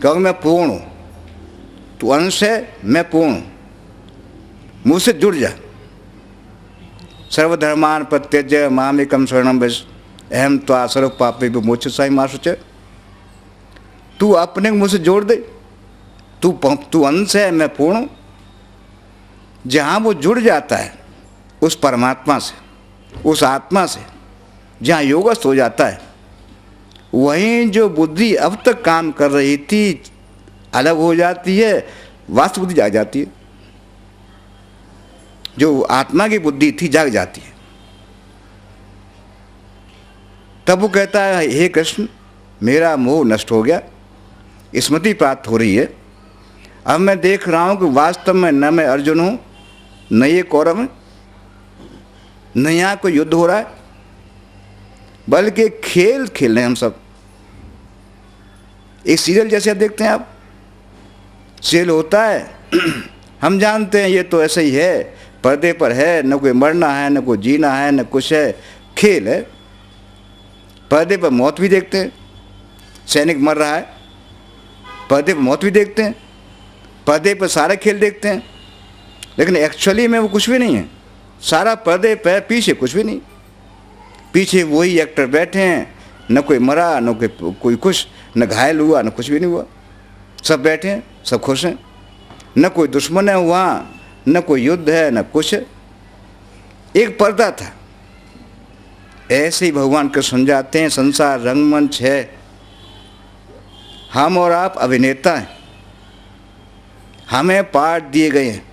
कहो मैं पूर्ण हूँ, तू अंश है, मैं पूर्ण हूँ, मुझसे जुड़ जा। सर्वधर्मान प्रत्यज्य मामेकम शरणम व्रज अहम त्वा सर्व पापे विमोचसामि मा शुचः। तू अपने को मुझसे जोड़ दे, तू अंश है, मैं पूर्ण हूँ। जहाँ वो जुड़ जाता है उस परमात्मा से, उस आत्मा से, जहाँ योगस्थ हो जाता है, वहीं जो बुद्धि अब तक काम कर रही थी अलग हो जाती है, वास्तव बुद्धि जाग जाती है। जो आत्मा की बुद्धि थी जाग जाती है। तब वो कहता है हे कृष्ण मेरा मोह नष्ट हो गया, स्मृति प्राप्त हो रही है। अब मैं देख रहा हूँ कि वास्तव में न मैं अर्जुन हूँ, न ये कौरव है, न यहाँ कोई युद्ध हो रहा है, बल्कि खेल खेल रहे हैं हम सब। एक सीरियल जैसे आप देखते हैं, आप सीरियल होता है हम जानते हैं ये तो ऐसे ही है, पर्दे पर है, न कोई मरना है, न कोई जीना है, न कुछ है, खेल है। पर्दे पर मौत भी देखते हैं, सैनिक मर रहा है, पर्दे पर मौत भी देखते हैं, पर्दे पर सारे खेल देखते हैं, लेकिन एक्चुअली में वो कुछ भी नहीं है। सारा पर्दे पर, पीछे कुछ भी नहीं। पीछे वही एक्टर बैठे हैं, न कोई मरा, न कोई कुछ, न घायल हुआ, न कुछ भी नहीं हुआ, सब बैठे हैं, सब खुश हैं। न कोई दुश्मन है वहाँ, न कोई युद्ध है, न कुछ है, एक पर्दा था। ऐसे ही भगवान को समझाते हैं संसार रंगमंच है, हम और आप अभिनेता हैं, हमें पार्ट दिए गए हैं,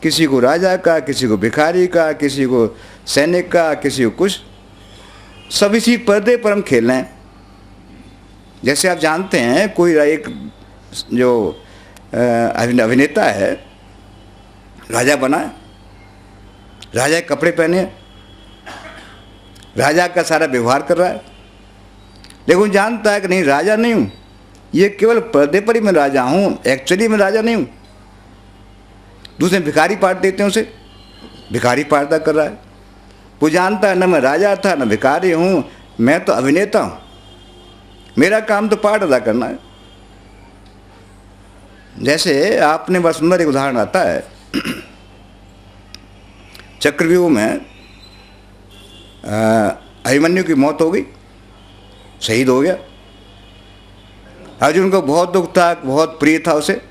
किसी को राजा का, किसी को भिखारी का, किसी को सैनिक का, किसी को कुछ, सब इसी पर्दे पर हम खेल रहे हैं। जैसे आप जानते हैं कोई एक जो अभिनेता है, राजा बना है, राजा के कपड़े पहने हैं, राजा का सारा व्यवहार कर रहा है, लेकिन जानता है कि नहीं राजा नहीं हूँ, ये केवल पर्दे पर ही मैं राजा हूँ, एक्चुअली मैं राजा नहीं हूँ। दूसरे भिखारी पार्ट देते हैं उसे, भिखारी पार्टा कर रहा है। वो जानता है न मैं राजा था न भिखारी हूँ, मैं तो अभिनेता हूँ, मेरा काम तो पार्ट अदा करना है। जैसे आपने बड़ा सुंदर एक उदाहरण आता है, चक्रव्यूह में अभिमन्यु की मौत हो गई, शहीद हो गया। अर्जुन को बहुत दुख था, बहुत प्रिय था उसे।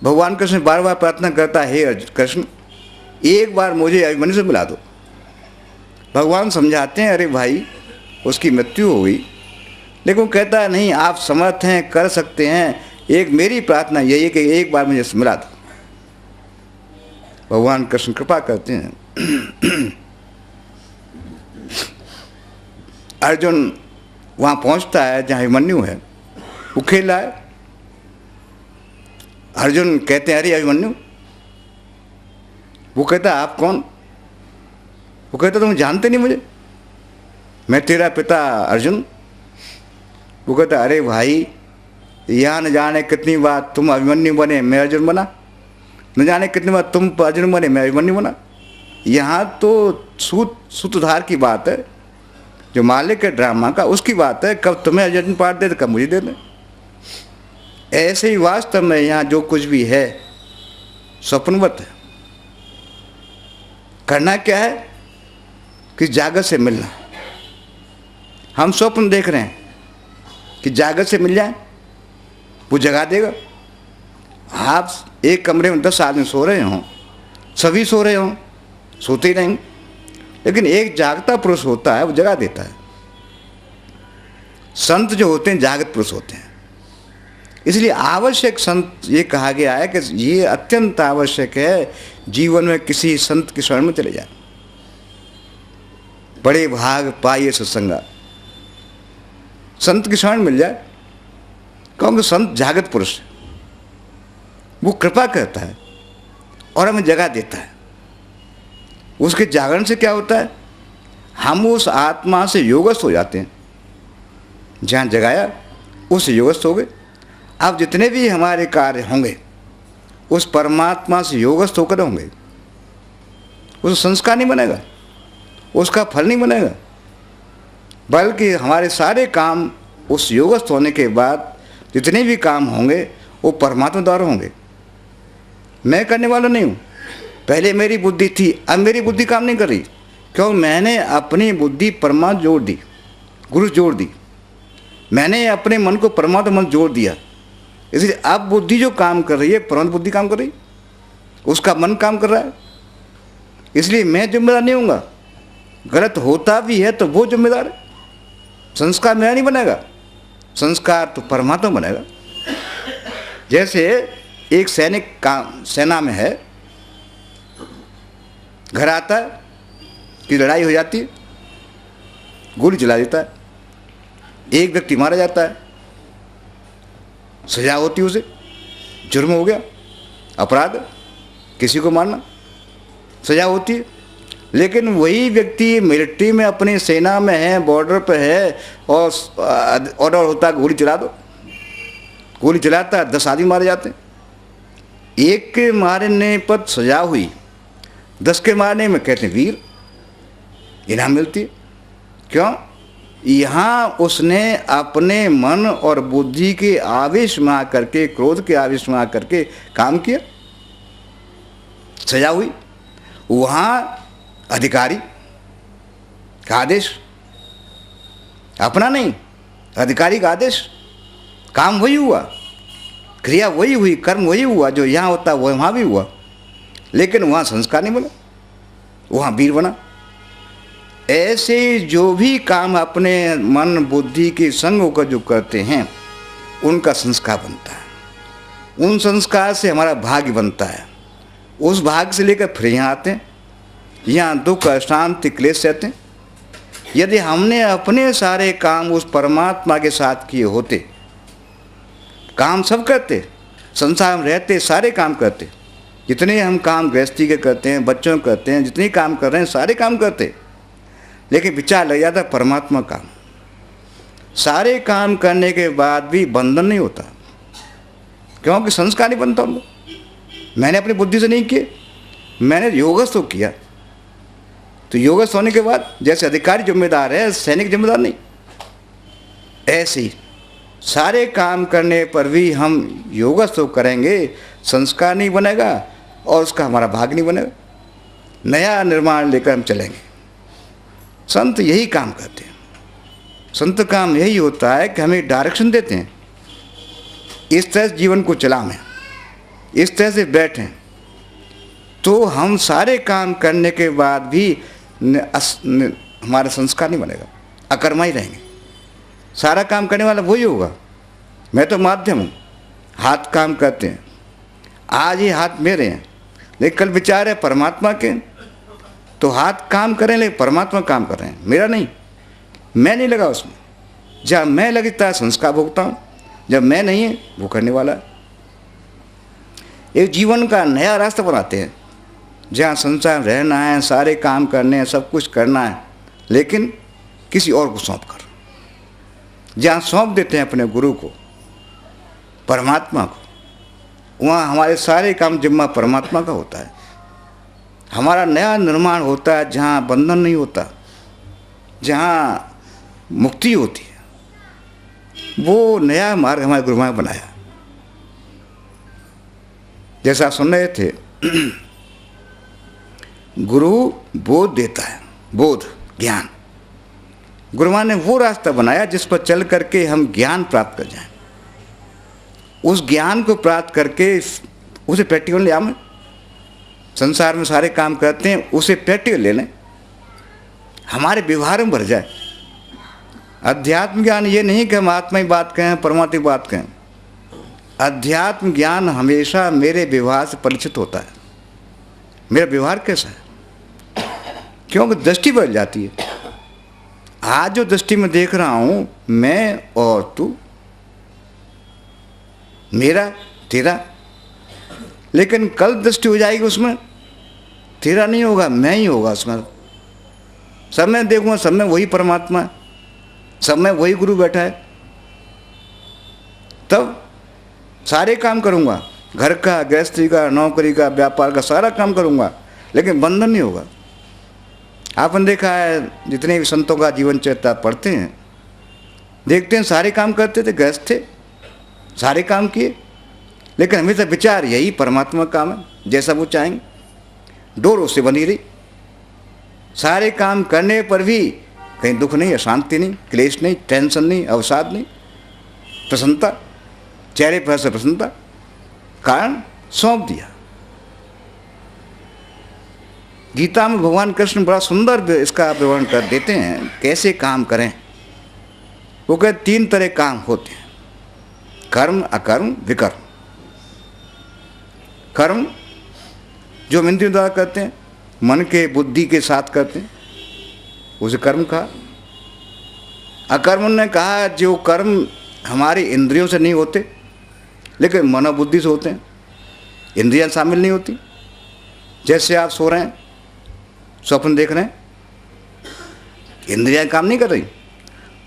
भगवान कृष्ण बार बार प्रार्थना करता है हे कृष्ण एक बार मुझे अभिमन्यु से मिला दो। भगवान समझाते हैं अरे भाई उसकी मृत्यु हो गई, लेकिन वो कहता है नहीं, आप समर्थ हैं, कर सकते हैं, एक मेरी प्रार्थना यही है कि एक बार मुझे मिला दो। भगवान कृष्ण कृपा करते हैं। अर्जुन वहाँ पहुँचता है जहाँ अभिमन्यु है, वो खेल रहा है। अर्जुन कहते हैं अरे अभिमन्यु, वो कहता है आप कौन? वो कहता तुम जानते नहीं मुझे, मैं तेरा पिता अर्जुन। वो कहता अरे भाई, यहाँ न जाने कितनी बार तुम अभिमन्यु बने, मैं अर्जुन बना, न जाने कितनी बार तुम अर्जुन बने, मैं अभिमन्यु बना। यहाँ तो सूत्रधार की बात है, जो मालिक है ड्रामा का, उसकी बात है, कब तुम्हें अर्जुन पाठ दे तो कब मुझे दे दें। ऐसे ही वास्तव में यहाँ जो कुछ भी है स्वप्नवत है। करना क्या है कि जागत से मिलना। हम स्वप्न देख रहे हैं कि जागत से मिल जाए, वो जगा देगा। आप एक कमरे में 10 आदमी सो रहे हों, सभी सो रहे हों, सोते ही नहीं, लेकिन एक जागता पुरुष होता है, वो जगा देता है। संत जो होते हैं जागत पुरुष होते हैं। इसलिए आवश्यक संत, ये कहा गया है कि ये अत्यंत आवश्यक है जीवन में किसी संत के शरण में चले जाए। बड़े भाग पाइए सत्संगा, संत की शरण मिल जाए, क्योंकि संत जागत पुरुष है, वो कृपा करता है और हमें जगा देता है। उसके जागरण से क्या होता है, हम उस आत्मा से योगस्थ हो जाते हैं। जहाँ जगाया उससे योगस्थ हो गए। अब जितने भी हमारे कार्य होंगे उस परमात्मा से योगस्थ होकर होंगे। उस संस्कार नहीं बनेगा, उसका फल नहीं बनेगा, बल्कि हमारे सारे काम उस योगस्थ होने के बाद जितने भी काम होंगे वो परमात्मा द्वारा होंगे। मैं करने वाला नहीं हूँ। पहले मेरी बुद्धि थी, अब मेरी बुद्धि काम नहीं कर रही, क्यों? मैंने अपनी बुद्धि परमात्मा जोड़ दी, गुरु जोड़ दी। मैंने अपने मन को परमात्मा मन जोड़ दिया। इसलिए अब बुद्धि जो काम कर रही है, परमात्मा बुद्धि काम कर रही, उसका मन काम कर रहा है। इसलिए मैं जिम्मेदार नहीं हूँगा। गलत होता भी है तो वो जिम्मेदार है। संस्कार मेरा नहीं बनेगा, संस्कार तो परमात्मा बनेगा। जैसे एक सैनिक काम सेना में है, घर आता है कि लड़ाई हो जाती है, गोली चला देता है, एक व्यक्ति मारा जाता है, सजा होती है, उसे जुर्म हो गया, अपराध, किसी को मारना, सजा होती है। लेकिन वही व्यक्ति मिलिट्री में अपनी सेना में है, बॉर्डर पे है, और ऑर्डर होता है गोली चला दो, गोली चलाता है, 10 आदमी मारे जाते हैं। एक के मारने पर सजा हुई, 10 के मारने में कहते हैं वीर, इनाम मिलती है। क्यों? यहाँ उसने अपने मन और बुद्धि के आवेश में आकर के, क्रोध के आवेश में आकर के काम किया, सजा हुई। वहाँ अधिकारी का आदेश, अपना नहीं, अधिकारी का आदेश, काम वही हुआ, क्रिया वही हुई, कर्म वही हुआ, जो यहाँ होता है वो वहाँ भी हुआ, लेकिन वहाँ संस्कार नहीं बना, वहाँ वीर बना। ऐसे जो भी काम अपने मन बुद्धि के संग होकर जो करते हैं उनका संस्कार बनता है। उन संस्कार से हमारा भाग्य बनता है। उस भाग्य से लेकर फिर यहाँ आते हैं, यहाँ दुख अशांति क्लेश सहते हैं। यदि हमने अपने सारे काम उस परमात्मा के साथ किए होते, काम सब करते, संसार में रहते सारे काम करते, जितने हम काम गृहस्थी के करते हैं, बच्चों के करते हैं, जितने काम कर रहे हैं सारे काम करते, लेकिन विचार लग जाता परमात्मा काम। सारे काम करने के बाद भी बंधन नहीं होता, क्योंकि संस्कार नहीं बनता उनको। मैंने अपनी बुद्धि से नहीं किए, मैंने योगस्थ किया। तो योगस्थ होने के बाद जैसे अधिकारी जिम्मेदार है, सैनिक जिम्मेदार नहीं, ऐसे ही सारे काम करने पर भी हम योगस्थ करेंगे, संस्कार नहीं बनेगा और उसका हमारा भाग नहीं बनेगा। नया निर्माण लेकर हम चलेंगे। संत यही काम करते हैं। संत काम यही होता है कि हमें डायरेक्शन देते हैं, इस तरह से जीवन को चलाएं, इस तरह से बैठें। तो हम सारे काम करने के बाद भी हमारा संस्कार नहीं बनेगा, अकर्मा ही रहेंगे। सारा काम करने वाला वही होगा, मैं तो माध्यम हूँ। हाथ काम करते हैं, आज ये हाथ मेरे हैं, लेकिन कल विचार है परमात्मा के, तो हाथ काम करें लेकिन परमात्मा काम कर रहे हैं, मेरा नहीं, मैं नहीं लगा उसमें। जहाँ मैं लगता है संस्कार भोगता हूँ, जब मैं नहीं है वो करने वाला है। एक जीवन का नया रास्ता बनाते हैं जहाँ संसार में रहना है, सारे काम करने हैं, सब कुछ करना है, लेकिन किसी और को सौंप कर। जहाँ सौंप देते हैं अपने गुरु को, परमात्मा को, वहाँ हमारे सारे काम जिम्मा परमात्मा का होता है। हमारा नया निर्माण होता है जहाँ बंधन नहीं होता, जहाँ मुक्ति होती है। वो नया मार्ग हमारे गुरु महाराज ने बनाया। जैसा सुन रहे थे, गुरु बोध देता है, बोध ज्ञान। गुरु महाराज ने वो रास्ता बनाया जिस पर चल करके हम ज्ञान प्राप्त कर जाएं। उस ज्ञान को प्राप्त करके उसे प्रैक्टिकल ले आवें। संसार में सारे काम करते हैं, उसे प्रैक्टिकल ले लें, हमारे व्यवहार में भर जाए। अध्यात्म ज्ञान ये नहीं कि हम आत्मा की बात कहें, परमात्मा की बात कहें। अध्यात्म ज्ञान हमेशा मेरे व्यवहार से परिचित होता है। मेरा व्यवहार कैसा है, क्योंकि दृष्टि बदल जाती है। आज जो दृष्टि में देख रहा हूँ, मैं और तू, मेरा तेरा, लेकिन कल दृष्टि हो जाएगी उसमें, तेरा नहीं होगा, मैं ही होगा उसमें। सब में देखूँगा, सब में वही परमात्मा है, सब में वही गुरु बैठा है। तब सारे काम करूँगा, घर का, गृहस्थी का, नौकरी का, व्यापार का, सारा काम करूँगा, लेकिन बंधन नहीं होगा। आपने देखा है, जितने भी संतों का जीवन चरित्र पढ़ते हैं, देखते हैं सारे काम करते थे, गृहस्थ थे, सारे काम किए, लेकिन हमेशा विचार यही परमात्मा काम है, जैसा वो चाहेंगे, डोर उससे बनी रही। सारे काम करने पर भी कहीं दुख नहीं, अशांति नहीं, क्लेश नहीं, टेंशन नहीं, अवसाद नहीं, प्रसन्नता, चेहरे पर से प्रसन्नता। कारण सौंप दिया। गीता में भगवान कृष्ण बड़ा सुंदर इसका विवरण कर देते हैं, कैसे काम करें। वो कहते 3 तरह काम होते हैं, कर्म, अकर्म, विकर्म। कर्म जो हम इंद्रियों द्वारा करते हैं, मन के, बुद्धि के साथ करते हैं, उसे कर्म कहा। अकर्म ने कहा जो कर्म हमारी इंद्रियों से नहीं होते, लेकिन मनोबुद्धि से होते हैं, इंद्रियां शामिल नहीं होती। जैसे आप सो रहे हैं, स्वप्न देख रहे हैं, इंद्रियां काम नहीं कर रही,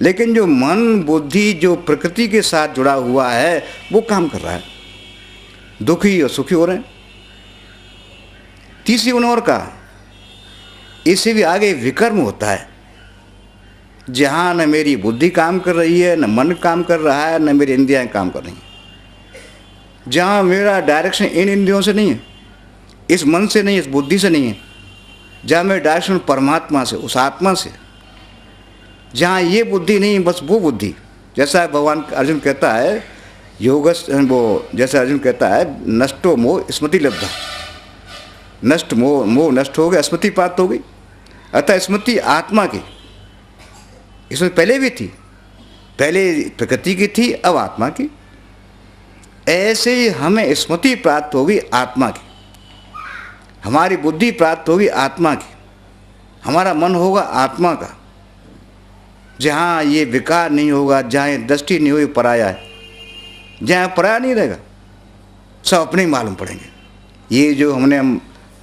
लेकिन जो मन, बुद्धि, जो प्रकृति के साथ जुड़ा हुआ है, वो काम कर रहा है। दुखी और सुखी हो रहे हैं। तीसरी उन्होंने और कहा, इससे भी आगे विकर्म होता है, जहाँ न मेरी बुद्धि काम कर रही है, न मन काम कर रहा है, न मेरी इंद्रियां काम कर रही हैं। जहाँ मेरा डायरेक्शन इन इंद्रियों से नहीं है, इस मन से नहीं है, इस बुद्धि से नहीं है, जहाँ मेरा डायरेक्शन परमात्मा से, उस आत्मा से। जहाँ ये बुद्धि नहीं, बस वो बुद्धि। जैसा भगवान अर्जुन कहता है, योगस, वो जैसे अर्जुन कहता है, नष्टो मोह स्मृति लब्धा। नष्ट मोह नष्ट हो गया, स्मृति प्राप्त हो गई। अतः स्मृति आत्मा की, इसमें पहले भी थी, पहले प्रकृति की थी, अब आत्मा की। ऐसे ही हमें स्मृति प्राप्त होगी आत्मा की, हमारी बुद्धि प्राप्त होगी आत्मा की, हमारा मन होगा आत्मा का। जहाँ ये विकार नहीं होगा, जहाँ ये दृष्टि नहीं होगी पराया है, जहाँ पराया नहीं रहेगा, सब अपने ही मालूम पड़ेंगे। ये जो हमने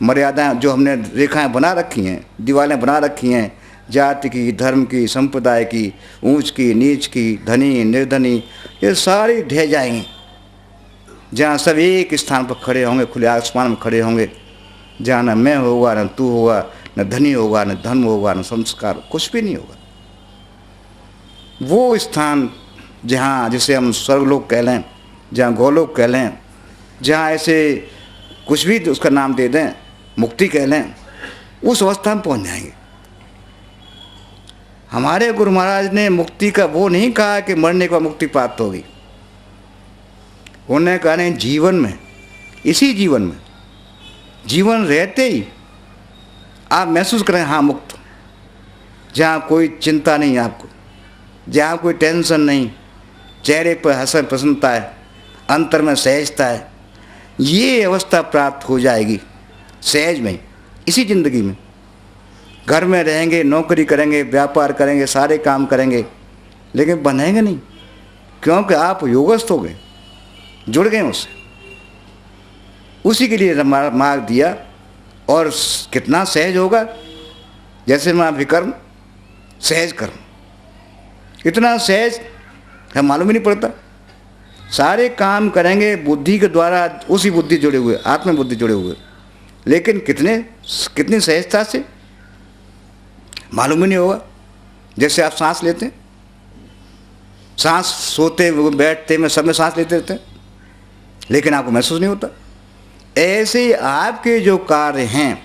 मर्यादाएं, जो हमने रेखाएं बना रखी हैं, दीवारें बना रखी हैं, जाति की, धर्म की, संप्रदाय की, ऊंच की, नीच की, धनी, निर्धनी, ये सारी ढह जाएंगी। जहाँ सब एक स्थान पर खड़े होंगे, खुले आसमान में खड़े होंगे, जहाँ न मैं होगा, न तू होगा, न धनी होगा, न धर्म होगा, न संस्कार, कुछ भी नहीं होगा। वो स्थान जहाँ, जिसे हम स्वर्गलोक कह लें, जहाँ गोलोक कह लें, जहाँ ऐसे कुछ भी उसका नाम दे दें, मुक्ति कह लें, उस अवस्था में पहुँच जाएंगे। हमारे गुरु महाराज ने मुक्ति का वो नहीं कहा कि मरने के बाद मुक्ति प्राप्त होगी। उन्होंने कहा नहीं, जीवन में, इसी जीवन में, जीवन रहते ही आप महसूस करें हाँ मुक्त, जहाँ कोई चिंता नहीं है आपको, जहाँ कोई टेंशन नहीं, चेहरे पर हंसन प्रसन्नता है, अंतर में सहजता है, ये अवस्था प्राप्त हो जाएगी सहज में, इसी ज़िंदगी में। घर में रहेंगे, नौकरी करेंगे, व्यापार करेंगे, सारे काम करेंगे, लेकिन बनेंगे नहीं, क्योंकि आप योगस्थ हो गए, जुड़ गए उससे। उसी के लिए मार्ग दिया। और कितना सहज होगा, जैसे मैं विकर्म सहज कर्म, इतना सहज हम मालूम ही नहीं पड़ता। सारे काम करेंगे बुद्धि के द्वारा, उसी बुद्धि जुड़े हुए, आत्म बुद्धि जुड़े हुए, लेकिन कितनी सहजता से मालूम ही नहीं होगा। जैसे आप सांस लेते हैं, सांस सोते बैठते में सब में सांस लेते रहते हैं, लेकिन आपको महसूस नहीं होता। ऐसे ही आपके जो कार्य हैं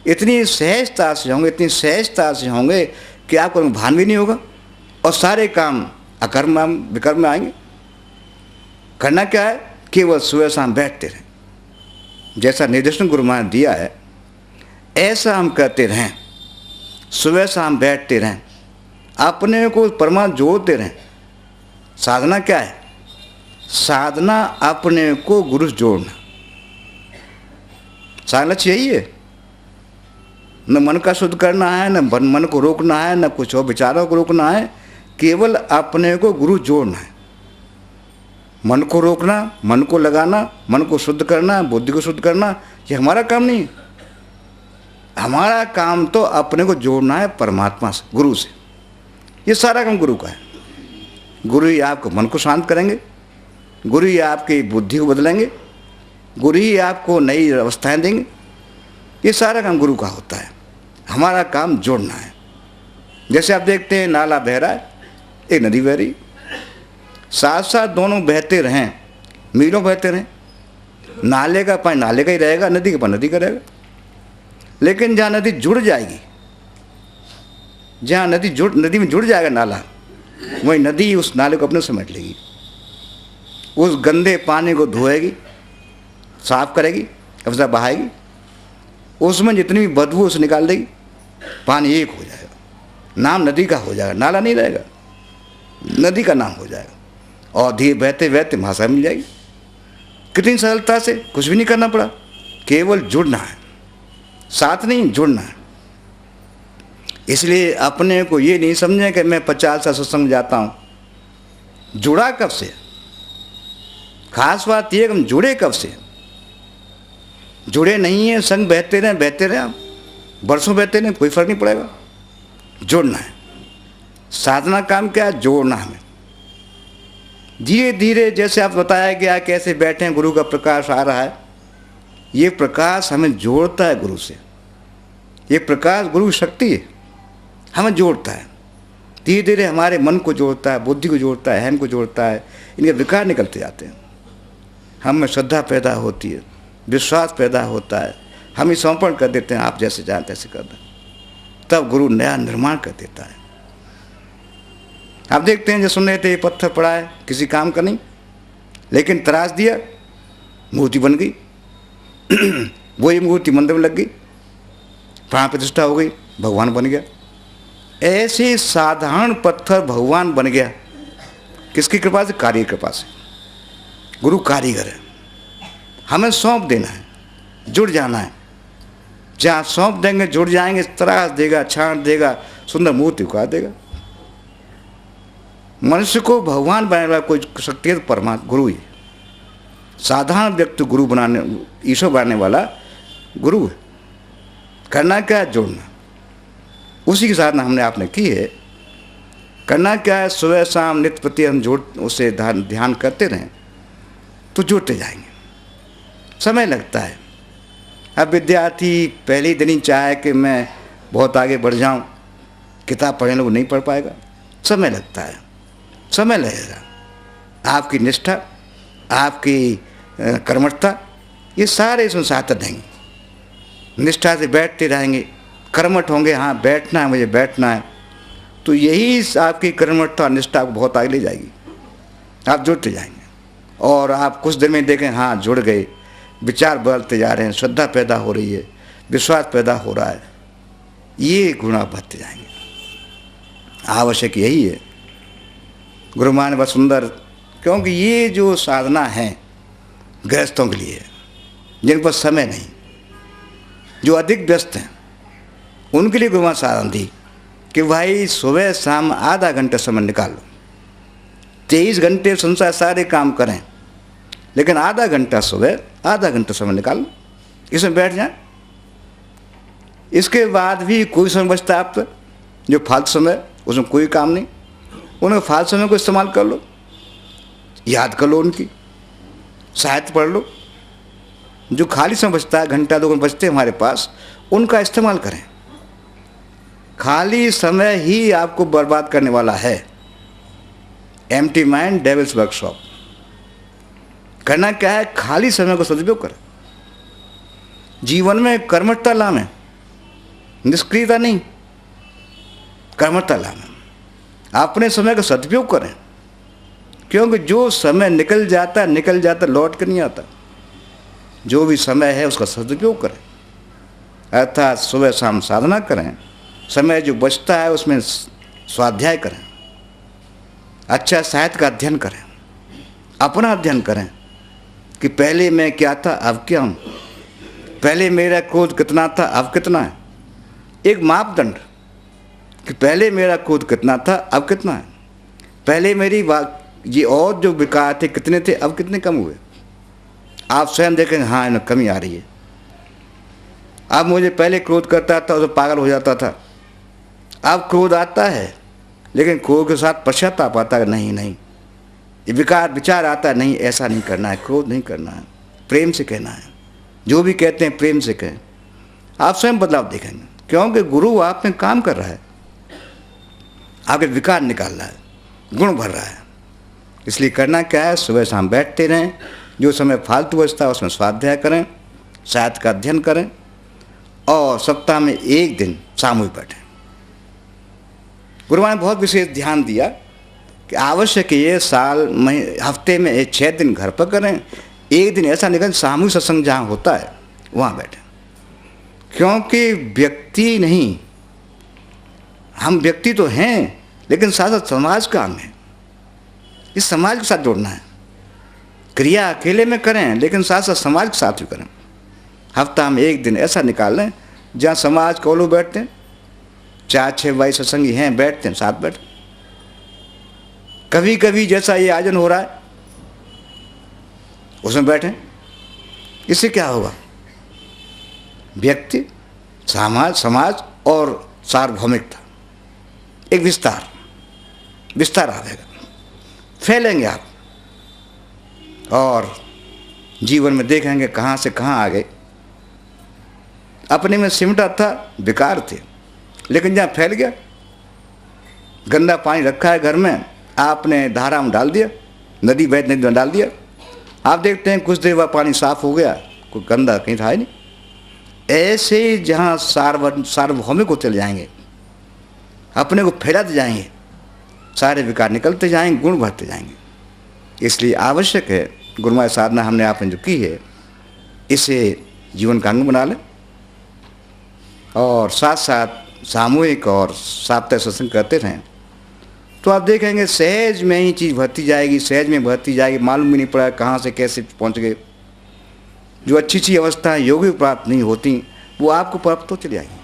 इतनी सहजता से होंगे, इतनी सहजता से होंगे कि आपको भान भी नहीं होगा, और सारे काम अकर्म विकर्म में आएंगे। करना क्या है, केवल सुबह शाम बैठते रहें, जैसा निर्देशन गुरु महाराज ने दिया है ऐसा हम करते रहें। सुबह शाम बैठते रहें, अपने को परमात्मा जोड़ते रहें। साधना क्या है, साधना अपने को गुरु से जोड़ना। साधना यही है, न मन का शुद्ध करना है, न मन को रोकना है, न कुछ और विचारों को रोकना है, केवल अपने को गुरु जोड़ना है। मन को रोकना, मन को लगाना, मन को शुद्ध करना, बुद्धि को शुद्ध करना, ये हमारा काम नहीं है। हमारा काम तो अपने को जोड़ना है परमात्मा से, गुरु से। ये सारा काम गुरु का है। गुरु ही आपको मन को शांत करेंगे, गुरु ही आपकी बुद्धि को बदलेंगे, गुरु ही आपको नई अवस्थाएं देंगे। ये सारा काम गुरु का होता है, हमारा काम जोड़ना है। जैसे आप देखते हैं नाला बह रहा है, एक नदी बह रही, साथ साथ दोनों बहते रहें, मीलों बहते रहें। नाले का पानी नाले का ही रहेगा, नदी का पानी नदी का रहेगा। लेकिन जहाँ नदी जुड़ जाएगी, जहाँ नदी में जुड़ जाएगा नाला, वही नदी उस नाले को अपने समेट लेगी, उस गंदे पानी को धोएगी, साफ करेगी, अपना बहाएगी, उसमें जितनी भी बदबू उसे निकाल देगी, पानी एक हो जाएगा, नाम नदी का हो जाएगा, नाला नहीं रहेगा, नदी का नाम हो जाएगा। और धीरे बहते बहते भाषा मिल जाएगी। कितनी सरलता से, कुछ भी नहीं करना पड़ा, केवल जुड़ना है, साथ नहीं जुड़ना है। इसलिए अपने को ये नहीं समझें कि मैं 50 साल सत्संग जाता हूँ। जुड़ा कब से, खास बात ये कि हम जुड़े कब से। जुड़े नहीं है, संग बहते रहें आप, बरसों बहते रहें, कोई फर्क नहीं पड़ेगा। जुड़ना है, साधना काम क्या है, जोड़ना हमें। धीरे धीरे जैसे आप बताया गया कैसे बैठे, गुरु का प्रकाश आ रहा है, ये प्रकाश हमें जोड़ता है गुरु से। ये प्रकाश गुरु की शक्ति है, हमें जोड़ता है। धीरे धीरे हमारे मन को जोड़ता है, बुद्धि को जोड़ता है, अहम को जोड़ता है, इनके विकार निकलते जाते हैं। हम में श्रद्धा पैदा होती है, विश्वास पैदा होता है, हम ही समर्पण कर देते हैं, आप जैसे चाहें तैसे कर दें, तब गुरु नया निर्माण कर देता है। आप देखते हैं जो सुन रहे थे, ये पत्थर पड़ा है, किसी काम का नहीं, लेकिन तराश दिया, मूर्ति बन गई। वही मूर्ति मंदिर में लग गई, प्राण प्रतिष्ठा हो गई, भगवान बन गया। ऐसे साधारण पत्थर भगवान बन गया, किसकी कृपा से, कार्य कृपा से। गुरु कारीगर है, हमें सौंप देना है, जुड़ जाना है। जहाँ सौंप देंगे, जुड़ जाएंगे, तराश देगा, छांट देगा, सुंदर मूर्ति उकार देगा। मनुष्य को भगवान बनाने वाला कोई शक्ति है तो परमात्मा गुरु ही। साधारण व्यक्ति गुरु बनाने, ईश्वर बनाने वाला गुरु है। करना क्या है, जोड़ना। उसी की साधना हमने आपने की है। करना क्या है, सुबह शाम नित्य प्रति हम उसे ध्यान करते रहें तो जुड़ते जाएंगे। समय लगता है। अब विद्यार्थी पहले ही दिन ही चाहे कि मैं बहुत आगे बढ़ जाऊं, किताब पढ़ने को नहीं पढ़ पाएगा, समय लगता है, समय लगेगा। आपकी निष्ठा, आपकी कर्मठता, ये सारे इसमें साथ देंगे। निष्ठा से बैठते रहेंगे, कर्मठ होंगे, हाँ बैठना है, मुझे बैठना है, तो यही आपकी कर्मठता और निष्ठा को बहुत आगे ले जाएगी। आप जुड़ते जाएंगे और आप कुछ दिन में देखें, हाँ जुड़ गए, विचार बदलते जा रहे हैं, श्रद्धा पैदा हो रही है, विश्वास पैदा हो रहा है, ये गुण बढ़ते जाएंगे। आवश्यक यही है गुरु महाराज ने बहुत सुंदर, क्योंकि ये जो साधना है गृहस्थों के लिए, जिन पर समय नहीं, जो अधिक व्यस्त हैं, उनके लिए गुरु महाराज साधना दी कि भाई सुबह शाम आधा घंटा समय निकालो। 23 घंटे संसार सारे काम करें, लेकिन आधा घंटा सुबह, आधा घंटा समय निकालो, इसमें बैठ जाए। इसके बाद भी कोई समय बचता है आपका, जो फालतू समय, उसमें कोई काम नहीं, उन्हें फालतू समय को इस्तेमाल कर लो, याद कर लो, उनकी साहित्य पढ़ लो। जो खाली समय बचता है, घंटा 2 घंटे बचते हैं हमारे पास, उनका इस्तेमाल करें। खाली समय ही आपको बर्बाद करने वाला है। Empty mind devils workshop. करना क्या है? खाली समय को सदुपयोग करें। जीवन में कर्मठता लाएं, निष्क्रियता नहीं, कर्मठता लाएं। अपने समय का सदुपयोग करें, क्योंकि जो समय निकल जाता लौट कर नहीं आता। जो भी समय है उसका सदुपयोग करें, अर्थात सुबह शाम साधना करें। समय जो बचता है उसमें स्वाध्याय करें, अच्छा साहित्य का अध्ययन करें, अपना अध्ययन करें कि पहले मैं क्या था अब क्या हूँ, पहले मेरा क्रोध कितना था अब कितना है। एक मापदंड कि पहले मेरा क्रोध कितना था अब कितना है, पहले मेरी ये और जो विकार थे कितने थे अब कितने कम हुए। आप स्वयं देखेंगे, हाँ इनमें कमी आ रही है। अब मुझे पहले क्रोध करता था तो पागल हो जाता था, अब क्रोध आता है लेकिन क्रोध के साथ पश्चाताप आता है, नहीं ये विचार आता है, नहीं ऐसा नहीं करना है, क्रोध नहीं करना है, प्रेम से कहना है। जो भी कहते हैं प्रेम से कहें, आप स्वयं बदलाव देखेंगे, क्योंकि गुरु आप में काम कर रहा है, आपके विकार निकाल रहा है, गुण भर रहा है। इसलिए करना क्या है? सुबह शाम बैठते रहें, जो समय फालतू बचता है उसमें स्वाध्याय करें, साहित्य का अध्ययन करें, और सप्ताह में 1 दिन सामूहिक बैठें। गुरु महाराज ने बहुत विशेष ध्यान दिया कि आवश्यक ये हफ्ते में 6 दिन घर पर करें, 1 दिन ऐसा निकल सामूहिक सत्संग जहाँ होता है वहाँ बैठें। क्योंकि व्यक्ति नहीं, हम व्यक्ति तो हैं लेकिन साथ साथ समाज का अंग है। इस समाज के साथ जोड़ना है। क्रिया अकेले में करें लेकिन साथ साथ समाज के साथ भी करें। हफ्ता में 1 दिन ऐसा निकाल लें जहाँ समाज को लोग बैठते हैं, 4-6 भाई सत्संगी हैं, बैठते हैं, साथ बैठे। कभी कभी जैसा ये आयोजन हो रहा है उसमें बैठें। इससे क्या होगा? व्यक्ति, समाज और सार्वभौमिकता, एक विस्तार आएगा, फैलेंगे आप, और जीवन में देखेंगे कहाँ से कहाँ आ गए। अपने में सिमटा था, बेकार थे, लेकिन जहाँ फैल गया, गंदा पानी रखा है घर में, आपने धारा में डाल दिया, नदी में डाल दिया, आप देखते हैं कुछ देर बाद पानी साफ हो गया, कोई गंदा कहीं था ही नहीं। ऐसे जहाँ सार्वभौमिक को चले जाएंगे, अपने को फैलाते जाएंगे, सारे विकार निकलते जाएंगे, गुण बढ़ते जाएंगे। इसलिए आवश्यक है गुरु महाराज साधना हमने आपने जो की है, इसे जीवन का अंग बना लें, और साथ साथ सामूहिक और साप्ताहिक सत्संग करते रहें, तो आप देखेंगे सहज में ही चीज़ बढ़ती जाएगी, सहज में बढ़ती जाएगी, मालूम भी नहीं पड़ा कहाँ से कैसे पहुँच गए। जो अच्छी अवस्था योगी प्राप्त नहीं होती वो आपको प्राप्त हो चली आएगी।